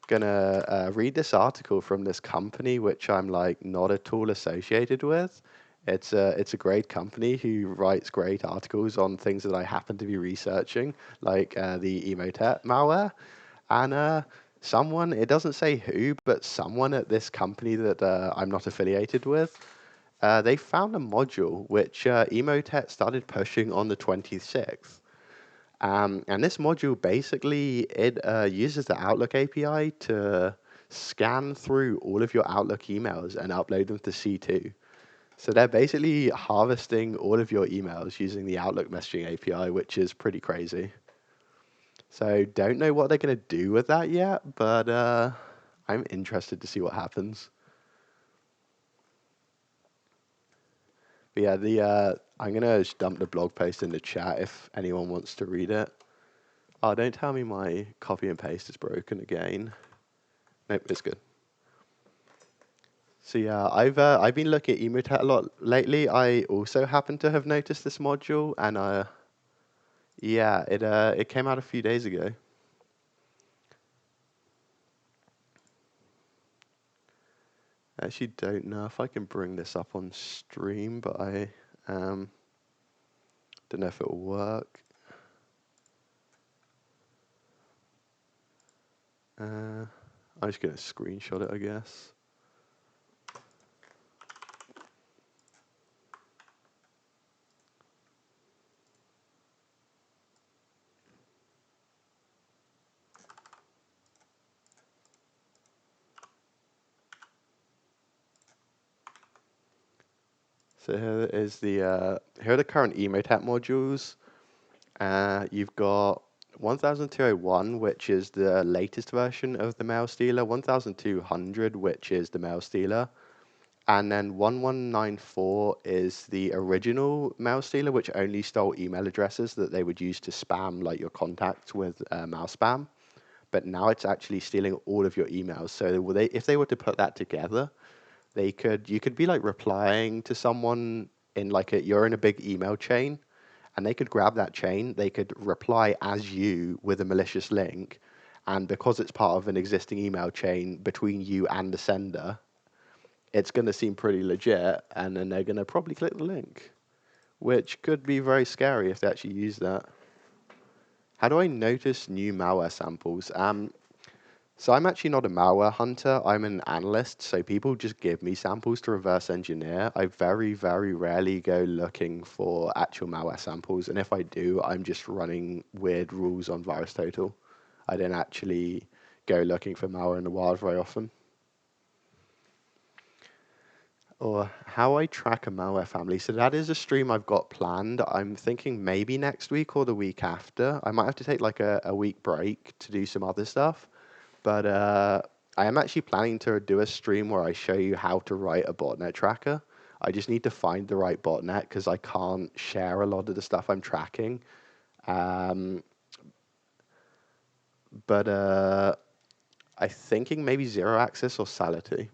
Gonna read this article from this company, which I'm like not at all associated with. It's a great company who writes great articles on things that I happen to be researching, like the Emotet malware. And someone, it doesn't say who, but someone at this company that I'm not affiliated with, they found a module which Emotet started pushing on the 26th. And this module basically, it uses the Outlook API to scan through all of your Outlook emails and upload them to C2. So they're basically harvesting all of your emails using the Outlook messaging API, which is pretty crazy. So don't know what they're going to do with that yet, but I'm interested to see what happens. But yeah, I'm going to just dump the blog post in the chat if anyone wants to read it. Oh, don't tell me my copy and paste is broken again. Nope, it's good. So yeah, I've been looking at Emotet a lot lately. I also happen to have noticed this module, and yeah, it came out a few days ago. I actually don't know if I can bring this up on stream, but I don't know if it will work. I'm just going to screenshot it, I guess. So here is here are the current Emotet modules. You've got 1201, which is the latest version of the mail stealer, 1200, which is the mail stealer, and then 1194 is the original mail stealer, which only stole email addresses that they would use to spam like your contacts with mail spam. But now it's actually stealing all of your emails. So if they were to put that together, you could be like replying to someone in like you're in a big email chain, and they could grab that chain, they could reply as you with a malicious link, and because it's part of an existing email chain between you and the sender, it's going to seem pretty legit, and then they're going to probably click the link, which could be very scary if they actually use that. How do I notice new malware samples? So I'm actually not a malware hunter. I'm an analyst. So people just give me samples to reverse engineer. I very, very rarely go looking for actual malware samples. And if I do, I'm just running weird rules on VirusTotal. I don't actually go looking for malware in the wild very often. Or how I track a malware family. So that is a stream I've got planned. I'm thinking maybe next week or the week after. I might have to take like a week break to do some other stuff. But I am actually planning to do a stream where I show you how to write a botnet tracker. I just need to find the right botnet because I can't share a lot of the stuff I'm tracking. But I'm thinking maybe Zero Access or Sality.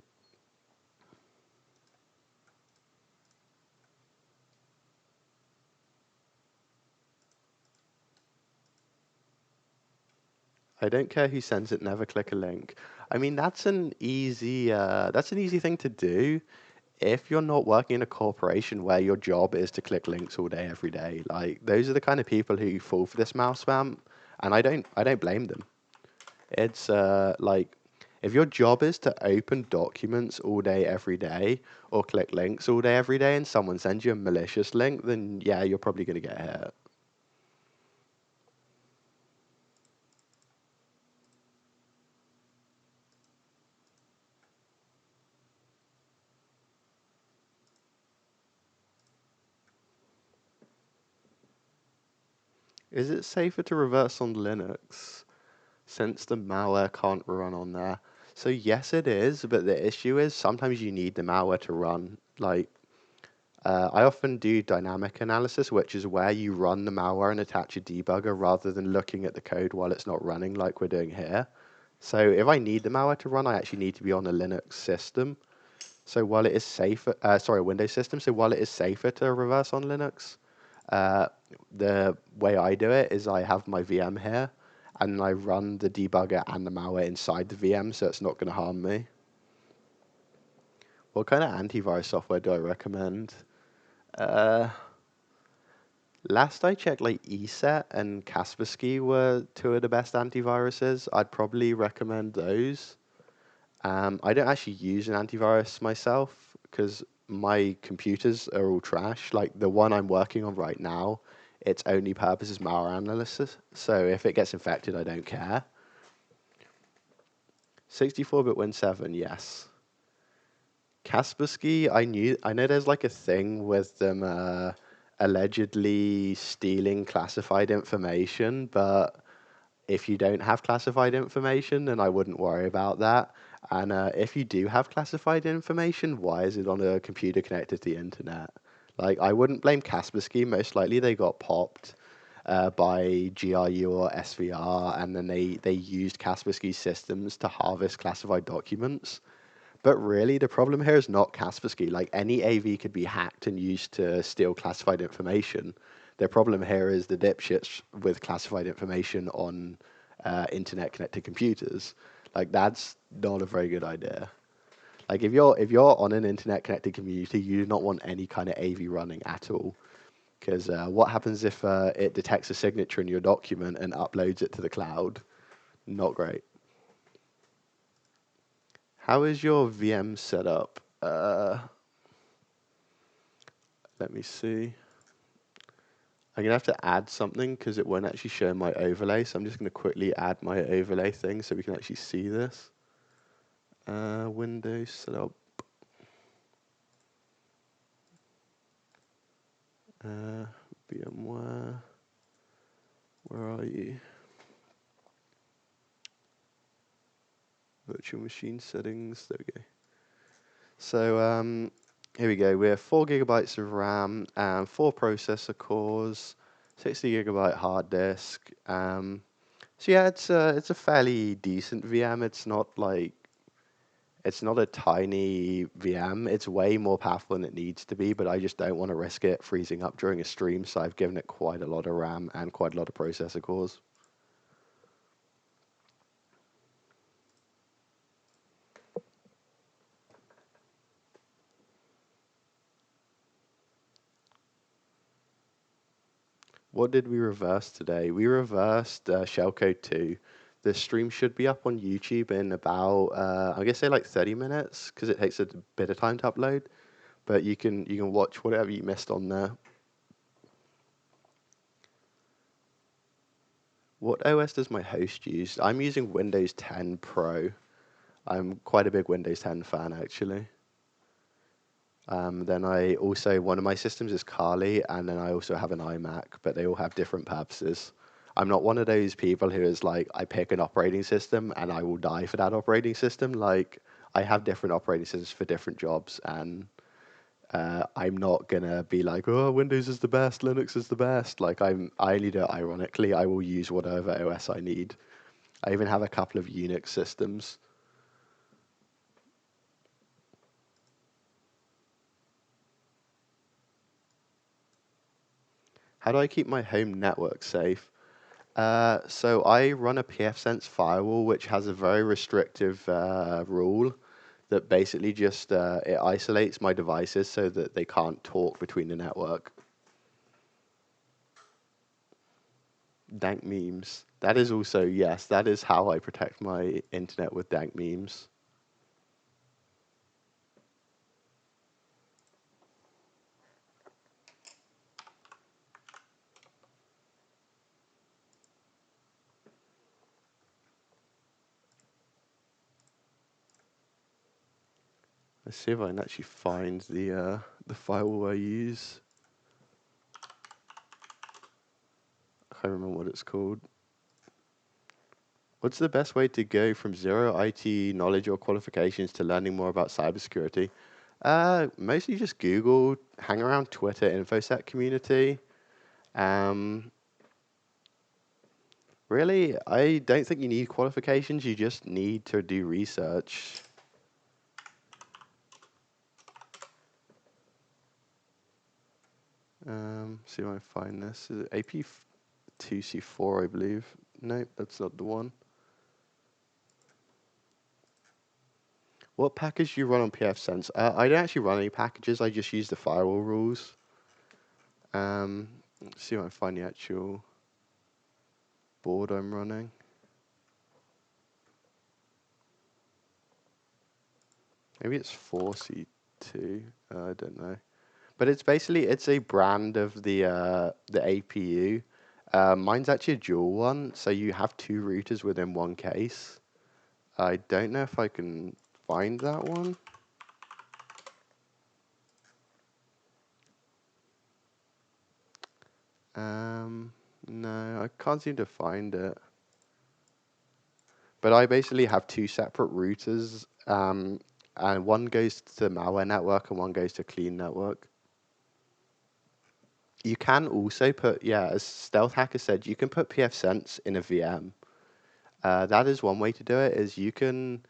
I don't care who sends it, never click a link. I mean, that's an easy thing to do if you're not working in a corporation where your job is to click links all day, every day. Like, those are the kind of people who fall for this mouse spam, and I don't blame them. It's like, if your job is to open documents all day, every day, or click links all day, every day, and someone sends you a malicious link, then yeah, you're probably going to get hit. Is it safer to reverse on Linux since the malware can't run on there? So yes, it is, but the issue is sometimes you need the malware to run. Like, I often do dynamic analysis, which is where you run the malware and attach a debugger rather than looking at the code while it's not running like we're doing here. So if I need the malware to run, I actually need to be on a Linux system. So while it is safer, sorry, a Windows system. So while it is safer to reverse on Linux, uh, the way I do it is I have my VM here, and I run the debugger and the malware inside the VM, so it's not going to harm me. What kind of antivirus software do I recommend? Uh, Last I checked, like ESET and Kaspersky were two of the best antiviruses. I'd probably recommend those. I don't actually use an antivirus myself because my computers are all trash. Like the one I'm working on right now, its only purpose is malware analysis. So if it gets infected, I don't care. 64-bit Win7, yes. Kaspersky, I know there's like a thing with them allegedly stealing classified information, but if you don't have classified information, then I wouldn't worry about that. And if you do have classified information, why is it on a computer connected to the internet? Like, I wouldn't blame Kaspersky. Most likely they got popped by GRU or SVR, and then they used Kaspersky systems to harvest classified documents. But really, the problem here is not Kaspersky. Like, any AV could be hacked and used to steal classified information. The problem here is the dipshits with classified information on internet connected computers. Like, that's not a very good idea. Like, if you're on an internet connected computer, you do not want any kind of AV running at all. Because what happens if it detects a signature in your document and uploads it to the cloud? Not great. How is your VM set up? Let me see. I'm gonna have to add something because it won't actually show my overlay. So I'm just gonna quickly add my overlay thing so we can actually see this. Windows setup. Uh, VMware. Where are you? Virtual machine settings. There we go. So here we go. We have 4 GB of RAM and 4 processor cores, 60 GB hard disk. So yeah, it's a fairly decent VM. It's not a tiny VM. It's way more powerful than it needs to be, but I just don't want to risk it freezing up during a stream, so I've given it quite a lot of RAM and quite a lot of processor cores. What did we reverse today? We reversed Shellcode2. The stream should be up on YouTube in about, I'm gonna say like 30 minutes, because it takes a bit of time to upload. But you can watch whatever you missed on there. What OS does my host use? I'm using Windows 10 Pro. I'm quite a big Windows 10 fan, actually. Then one of my systems is Kali, and then I also have an iMac, but they all have different purposes. I'm not one of those people who is like, I pick an operating system and I will die for that operating system. Like, I have different operating systems for different jobs, and I'm not gonna be like, oh, Windows is the best, Linux is the best. Like, I only do it ironically. I will use whatever OS I need. I even have a couple of Unix systems. How do I keep my home network safe? So I run a pfSense firewall, which has a very restrictive rule that basically just it isolates my devices so that they can't talk between the network. Dank memes. That is also, yes, that is how I protect my internet with dank memes. Let's see if I can actually find the firewall I use. I can't remember what it's called. What's the best way to go from zero IT knowledge or qualifications to learning more about cybersecurity? Mostly just Google, hang around Twitter, InfoSec community. Um, Really, I don't think you need qualifications. You just need to do research. See if I find this. Is it AP2C4, I believe? Nope, that's not the one. What package do you run on pfSense? I don't actually run any packages. I just use the firewall rules. Let's see if I can find the actual board I'm running. Maybe it's 4C2. I don't know. But it's basically it's a brand of the APU. Mine's actually a dual one, so you have two routers within one case. I don't know if I can find that one. No, I can't seem to find it. But I basically have two separate routers, and one goes to the malware network and one goes to clean network. You can also put, yeah, as Stealth Hacker said, you can put pfSense in a VM. That is one way to do it. Is you can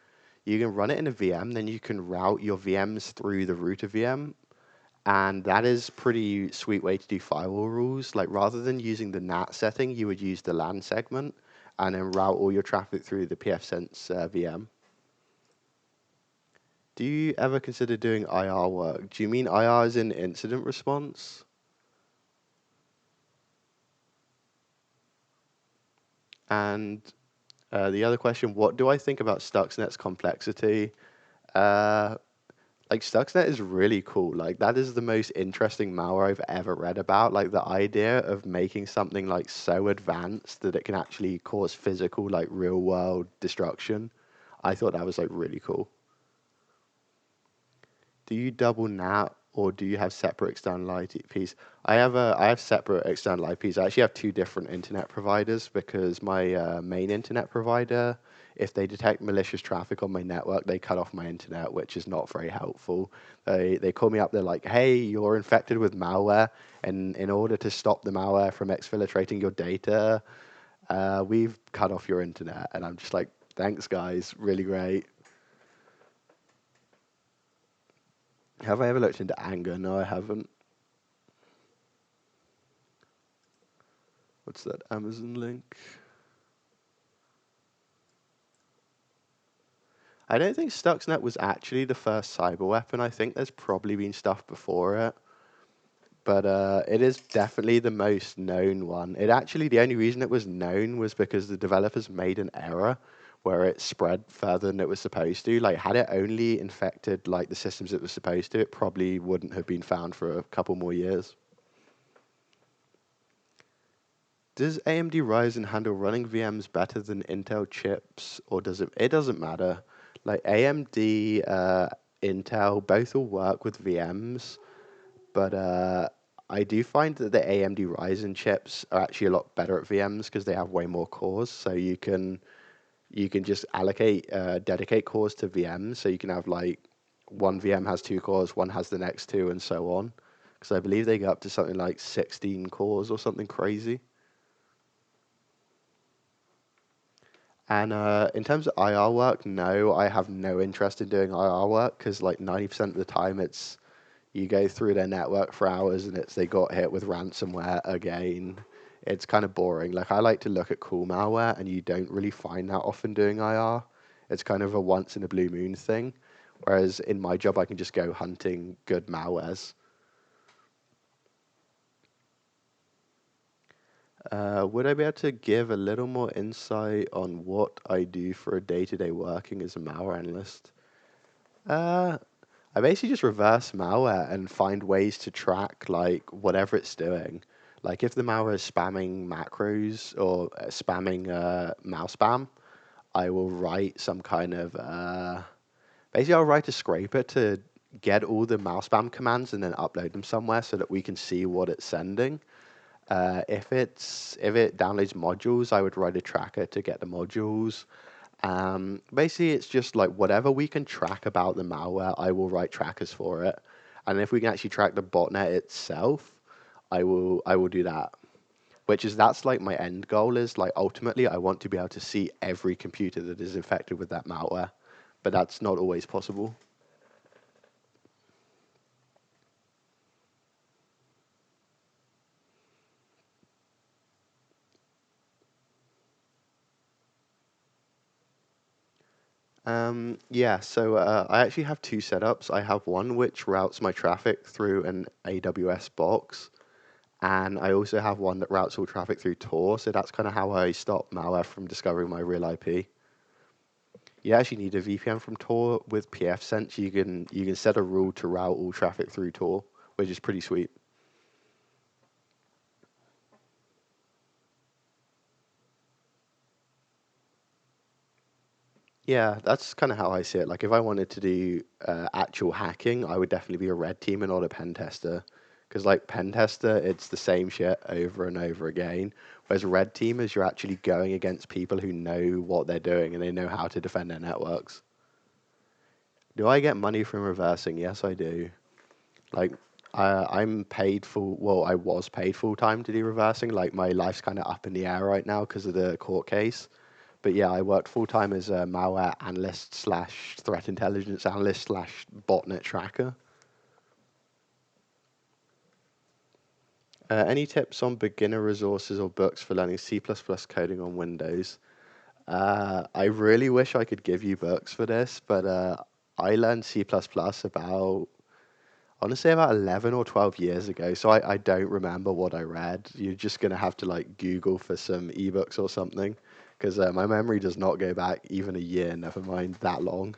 run it in a VM, then you can route your VMs through the router VM, and that is pretty sweet way to do firewall rules. Like rather than using the NAT setting, you would use the LAN segment, and then route all your traffic through the pfSense VM. Do you ever consider doing IR work? Do you mean IR as in incident response? And the other question, what do I think about Stuxnet's complexity? Uh, like Stuxnet is really cool. Like that is the most interesting malware I've ever read about. Like the idea of making something like so advanced that it can actually cause physical, like real world destruction. I thought that was like really cool. Do you double NAT or do you have separate external IPs? I have separate external IPs. I actually have two different internet providers because my main internet provider, if they detect malicious traffic on my network, they cut off my internet, which is not very helpful. They call me up. They're like, "Hey, you're infected with malware, and in order to stop the malware from exfiltrating your data, we've cut off your internet." And I'm just like, "Thanks, guys. Really great." Have I ever looked into anger? No, I haven't. What's that Amazon link? I don't think Stuxnet was actually the first cyber weapon. I think there's probably been stuff before it, but it is definitely the most known one. It actually, the only reason it was known was because the developers made an error where it spread further than it was supposed to. Like, had it only infected like the systems it was supposed to, it probably wouldn't have been found for a couple more years. Does AMD Ryzen handle running VMs better than Intel chips, or does it? It doesn't matter. Like AMD, Intel, both will work with VMs, but I do find that the AMD Ryzen chips are actually a lot better at VMs because they have way more cores. So you can just allocate dedicate cores to VMs. So you can have like one VM has two cores, one has the next two, and so on. Because I believe they go up to something like 16 cores or something crazy. And in terms of IR work, no, I have no interest in doing IR work because like 90% of the time it's you go through their network for hours and it's they got hit with ransomware again. it's kind of boring. Like I like to look at cool malware, and you don't really find that often doing IR. It's kind of a once in a blue moon thing. Whereas in my job, I can just go hunting good malwares. Would I be able to give a little more insight on what I do for a day-to-day working as a malware analyst? Uh, I basically just reverse malware and find ways to track like whatever it's doing. Like if the malware is spamming macros or spamming mouse spam, I will write some kind of basically I'll write a scraper to get all the mouse spam commands and then upload them somewhere so that we can see what it's sending. If it downloads modules, I would write a tracker to get the modules. Basically, it's just like whatever we can track about the malware, I will write trackers for it. And if we can actually track the botnet itself, I will do that. That's like my end goal is like ultimately I want to be able to see every computer that is infected with that malware, but that's not always possible. Yeah, so I actually have two setups. I have one which routes my traffic through an AWS box, and I also have one that routes all traffic through Tor. So that's kind of how I stop malware from discovering my real IP. You actually need a VPN from Tor with pfSense. You can set a rule to route all traffic through Tor, which is pretty sweet. Yeah, that's kind of how I see it. Like, if I wanted to do actual hacking, I would definitely be a red team and not a pen tester. Because, like, pen tester, it's the same shit over and over again. Whereas red teamers, you're actually going against people who know what they're doing and they know how to defend their networks. Do I get money from reversing? Yes, I do. Like, I'm paid full. Well, I was paid full time to do reversing. Like, my life's kind of up in the air right now because of the court case. But yeah, I worked full time as a malware analyst slash threat intelligence analyst slash botnet tracker. Any tips on beginner resources or books for learning C++ coding on Windows? I really wish I could give you books for this, but I learned C++ about, honestly, about 11 or 12 years ago, so I don't remember what I read. You're just going to have to like Google for some ebooks or something, because my memory does not go back even a year, never mind that long.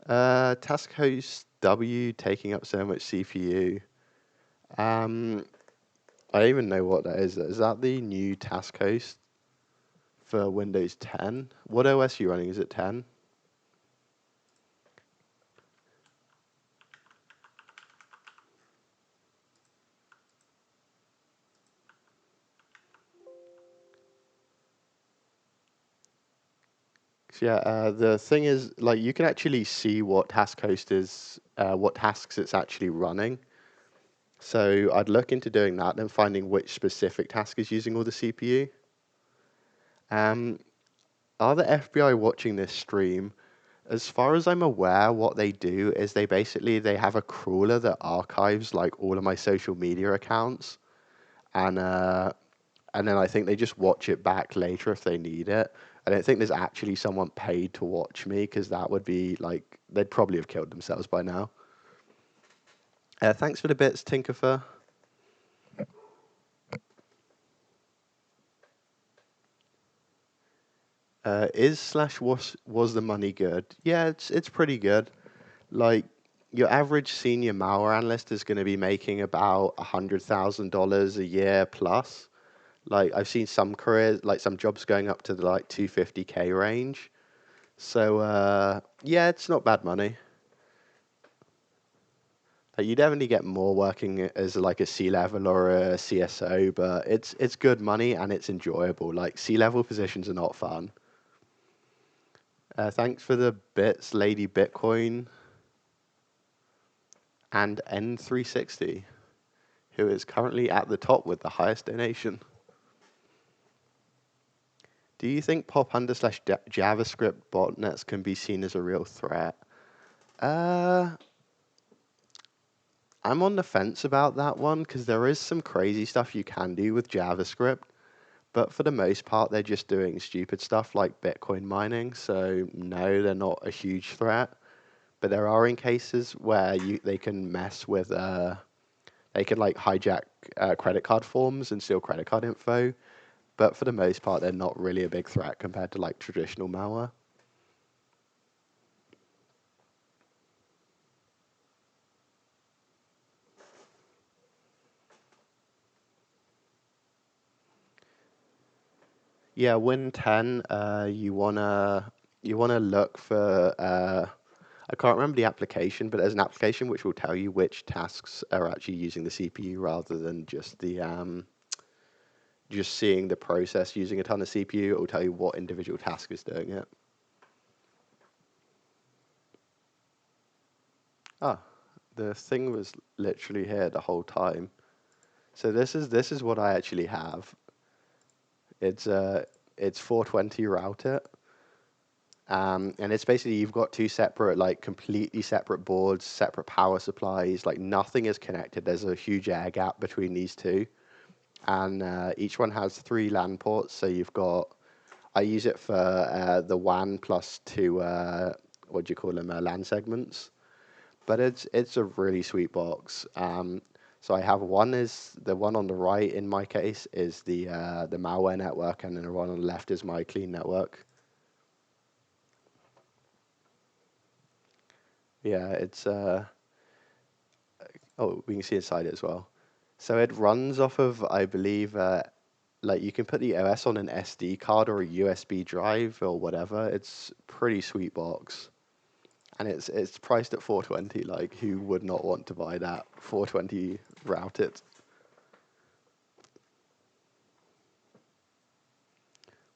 Task host W taking up so much CPU. Um, I don't even know what that is. Is that the new task host for Windows 10? What OS are you running? Is it 10? Yeah, the thing is, like, you can actually see what task host is, what tasks it's actually running. So I'd look into doing that and finding which specific task is using all the CPU. Um, are the FBI watching this stream? As far as I'm aware, what they do is they have a crawler that archives like all of my social media accounts, and and then I think they just watch it back later if they need it. I don't think there's actually someone paid to watch me because that would be like they'd probably have killed themselves by now. Thanks for the bits, Tinkerfer. Is slash was the money good? Yeah, it's pretty good. Like your average senior malware analyst is going to be making about $100,000 a year plus. Like I've seen some careers, like some jobs going up to the like 250K range. So yeah, it's not bad money. You definitely get more working as like a C level or a CSO, but it's good money and it's enjoyable. Like C level positions are not fun. Thanks for the bits, Lady Bitcoin and N360, who is currently at the top with the highest donation. Do you think pop under slash JavaScript botnets can be seen as a real threat? Uh, I'm on the fence about that one because there is some crazy stuff you can do with JavaScript, but for the most part, they're just doing stupid stuff like Bitcoin mining. So no, they're not a huge threat. But there are in cases where they can mess with they can like hijack credit card forms and steal credit card info. But for the most part, they're not really a big threat compared to like traditional malware. Yeah, Win 10, you wanna look for I can't remember the application, but there's an application which will tell you which tasks are actually using the CPU rather than just the just seeing the process using a ton of CPU. It will tell you what individual task is doing it. Ah, the thing was literally here the whole time. So this is what I actually have. It's it's 420 router. And it's basically you've got two separate, like completely separate boards, separate power supplies, like nothing is connected. There's a huge air gap between these two. And each one has three LAN ports. So you've got, I use it for the WAN plus two, what do you call them, LAN segments. But it's a really sweet box. So I have one is the one on the right in my case is the malware network, and then the one on the left is my clean network. Yeah, it's oh, we can see inside it as well. So it runs off of, I believe, like you can put the OS on an SD card or a USB drive or whatever. It's pretty sweet box, and it's priced at 420. Like, who would not want to buy that 420 routed?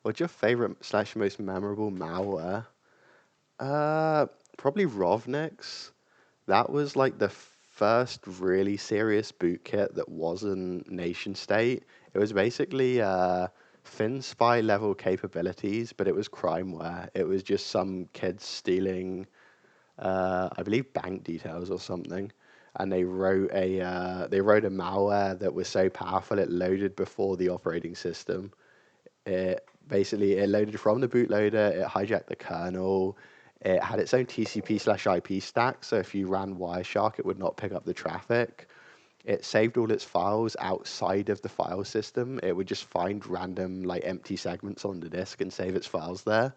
What's your favorite slash most memorable malware? Uh, Probably Rovnix. That was like the first really serious bootkit that wasn't nation state. It was basically FinSpy level capabilities, but it was crimeware. It was just some kids stealing, I believe, bank details or something, and they wrote a malware that was so powerful it loaded before the operating system. It loaded from the bootloader. It hijacked the kernel. It had its own TCP/IP stack, so if you ran Wireshark, it would not pick up the traffic. It saved all its files outside of the file system. It would just find random like empty segments on the disk and save its files there.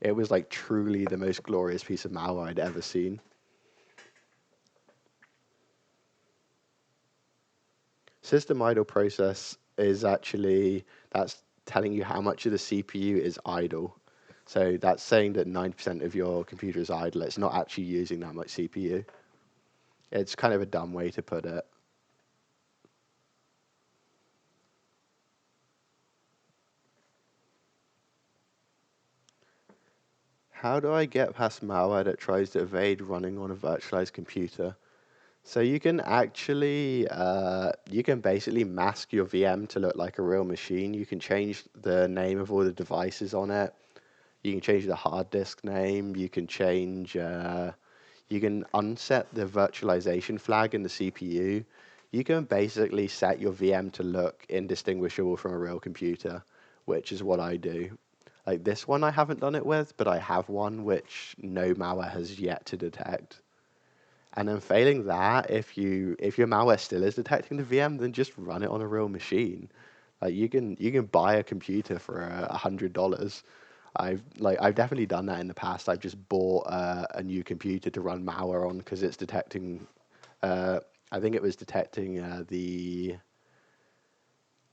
It was like truly the most glorious piece of malware I'd ever seen. System idle process is actually that's telling you how much of the CPU is idle. So that's saying that 90% of your computer is idle. It's not actually using that much CPU. It's kind of a dumb way to put it. How do I get past malware that tries to evade running on a virtualized computer? So you can basically mask your VM to look like a real machine. You can change the name of all the devices on it. You can change the hard disk name. You can unset the virtualization flag in the CPU. You can basically set your VM to look indistinguishable from a real computer, which is what I do. Like this one I haven't done it with, but I have one which no malware has yet to detect. And then failing that, if your malware still is detecting the VM, then just run it on a real machine. Like you can buy a computer for $100. I've definitely done that in the past. I've just bought a new computer to run malware on because it's detecting. Uh, I think it was detecting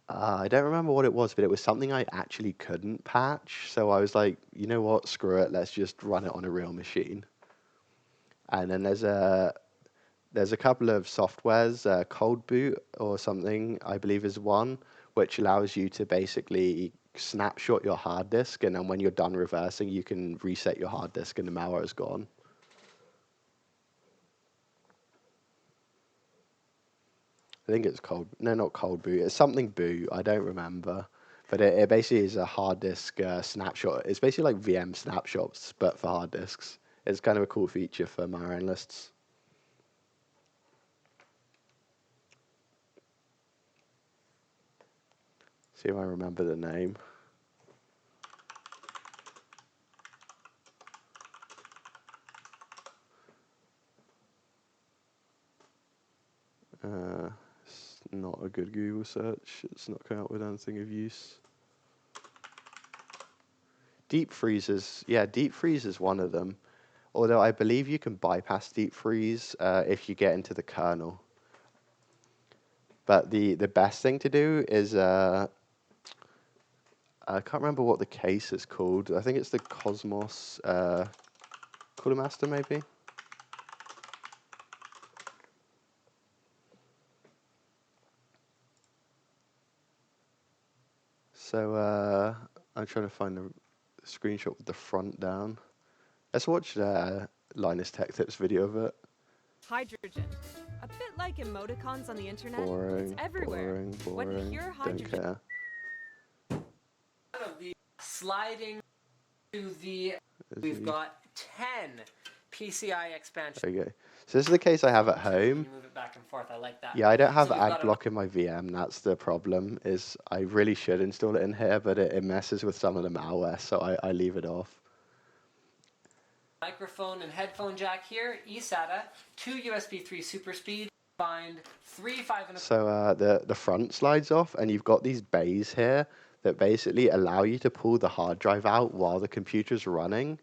I don't remember what it was, but it was something I actually couldn't patch. So I was like, you know what, screw it, let's just run it on a real machine. And then there's a couple of softwares, Cold Boot or something, I believe is one, which allows you to basically snapshot your hard disk, and then when you're done reversing, you can reset your hard disk and the malware is gone. I think it's cold, no, not Cold Boot, it's something boot, I don't remember. But it basically is a hard disk snapshot. It's basically like VM snapshots, but for hard disks. It's kind of a cool feature for malware analysts. See if I remember the name. It's not a good Google search. It's not coming up with anything of use. Deep freezes, yeah, deep freeze is one of them. Although I believe you can bypass deep freeze if you get into the kernel. But the best thing to do is I can't remember what the case is called. I think it's the Cosmos Cooler Master, maybe. So I'm trying to find a screenshot with the front down. Let's watch Linus Tech Tips video of it. Hydrogen. A bit like emoticons on the internet. Boring, It's everywhere. boring. When pure hydrogen. Don't care. Of the sliding to the, we've got 10 PCI expansion. Okay. So this is the case I have at home. You move it back and forth. I like that. Yeah, I don't have So we've got AdBlock in my VM. That's the problem. Is I really should install it in here, but it messes with some of the malware, so I leave it off. Microphone and headphone jack here, eSATA, 2 USB 3 super speed, find 3, 5, and a... So the front slides off, and you've got these bays here that basically allow you to pull the hard drive out while the computer's running.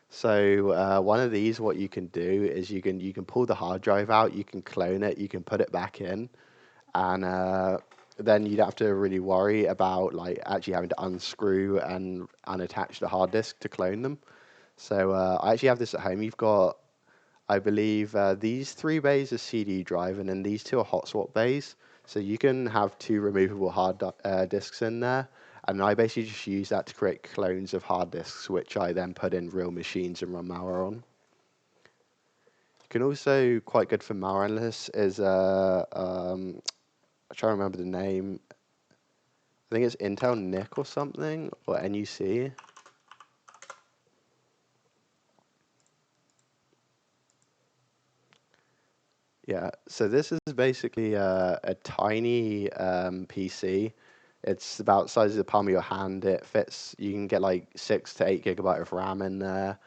So one of these, what you can do is you can pull the hard drive out, you can clone it, you can put it back in, and then you don't have to really worry about like actually having to unscrew and unattach the hard disk to clone them. So I actually have this at home. You've got, I believe, these 3 bays are CD drive, and then these 2 are hot swap bays. So you can have 2 removable hard disks in there. And I basically just use that to create clones of hard disks, which I then put in real machines and run malware on. You can also, quite good for malware analysis, is, I'm trying to remember the name. I think it's Intel NIC or something, or NUC. Yeah, so this is basically a tiny PC. It's about the size of the palm of your hand. It fits, you can get like 6 to 8 gigabyte of RAM in there.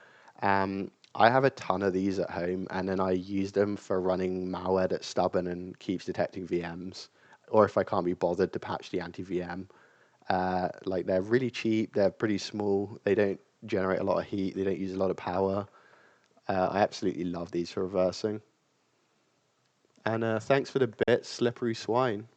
I have a ton of these at home, and then I use them for running malware that's stubborn and keeps detecting VMs. Or if I can't be bothered to patch the anti-VM. Like they're really cheap, they're pretty small, they don't generate a lot of heat, they don't use a lot of power. I absolutely love these for reversing. And thanks for the bit, Slippery Swine.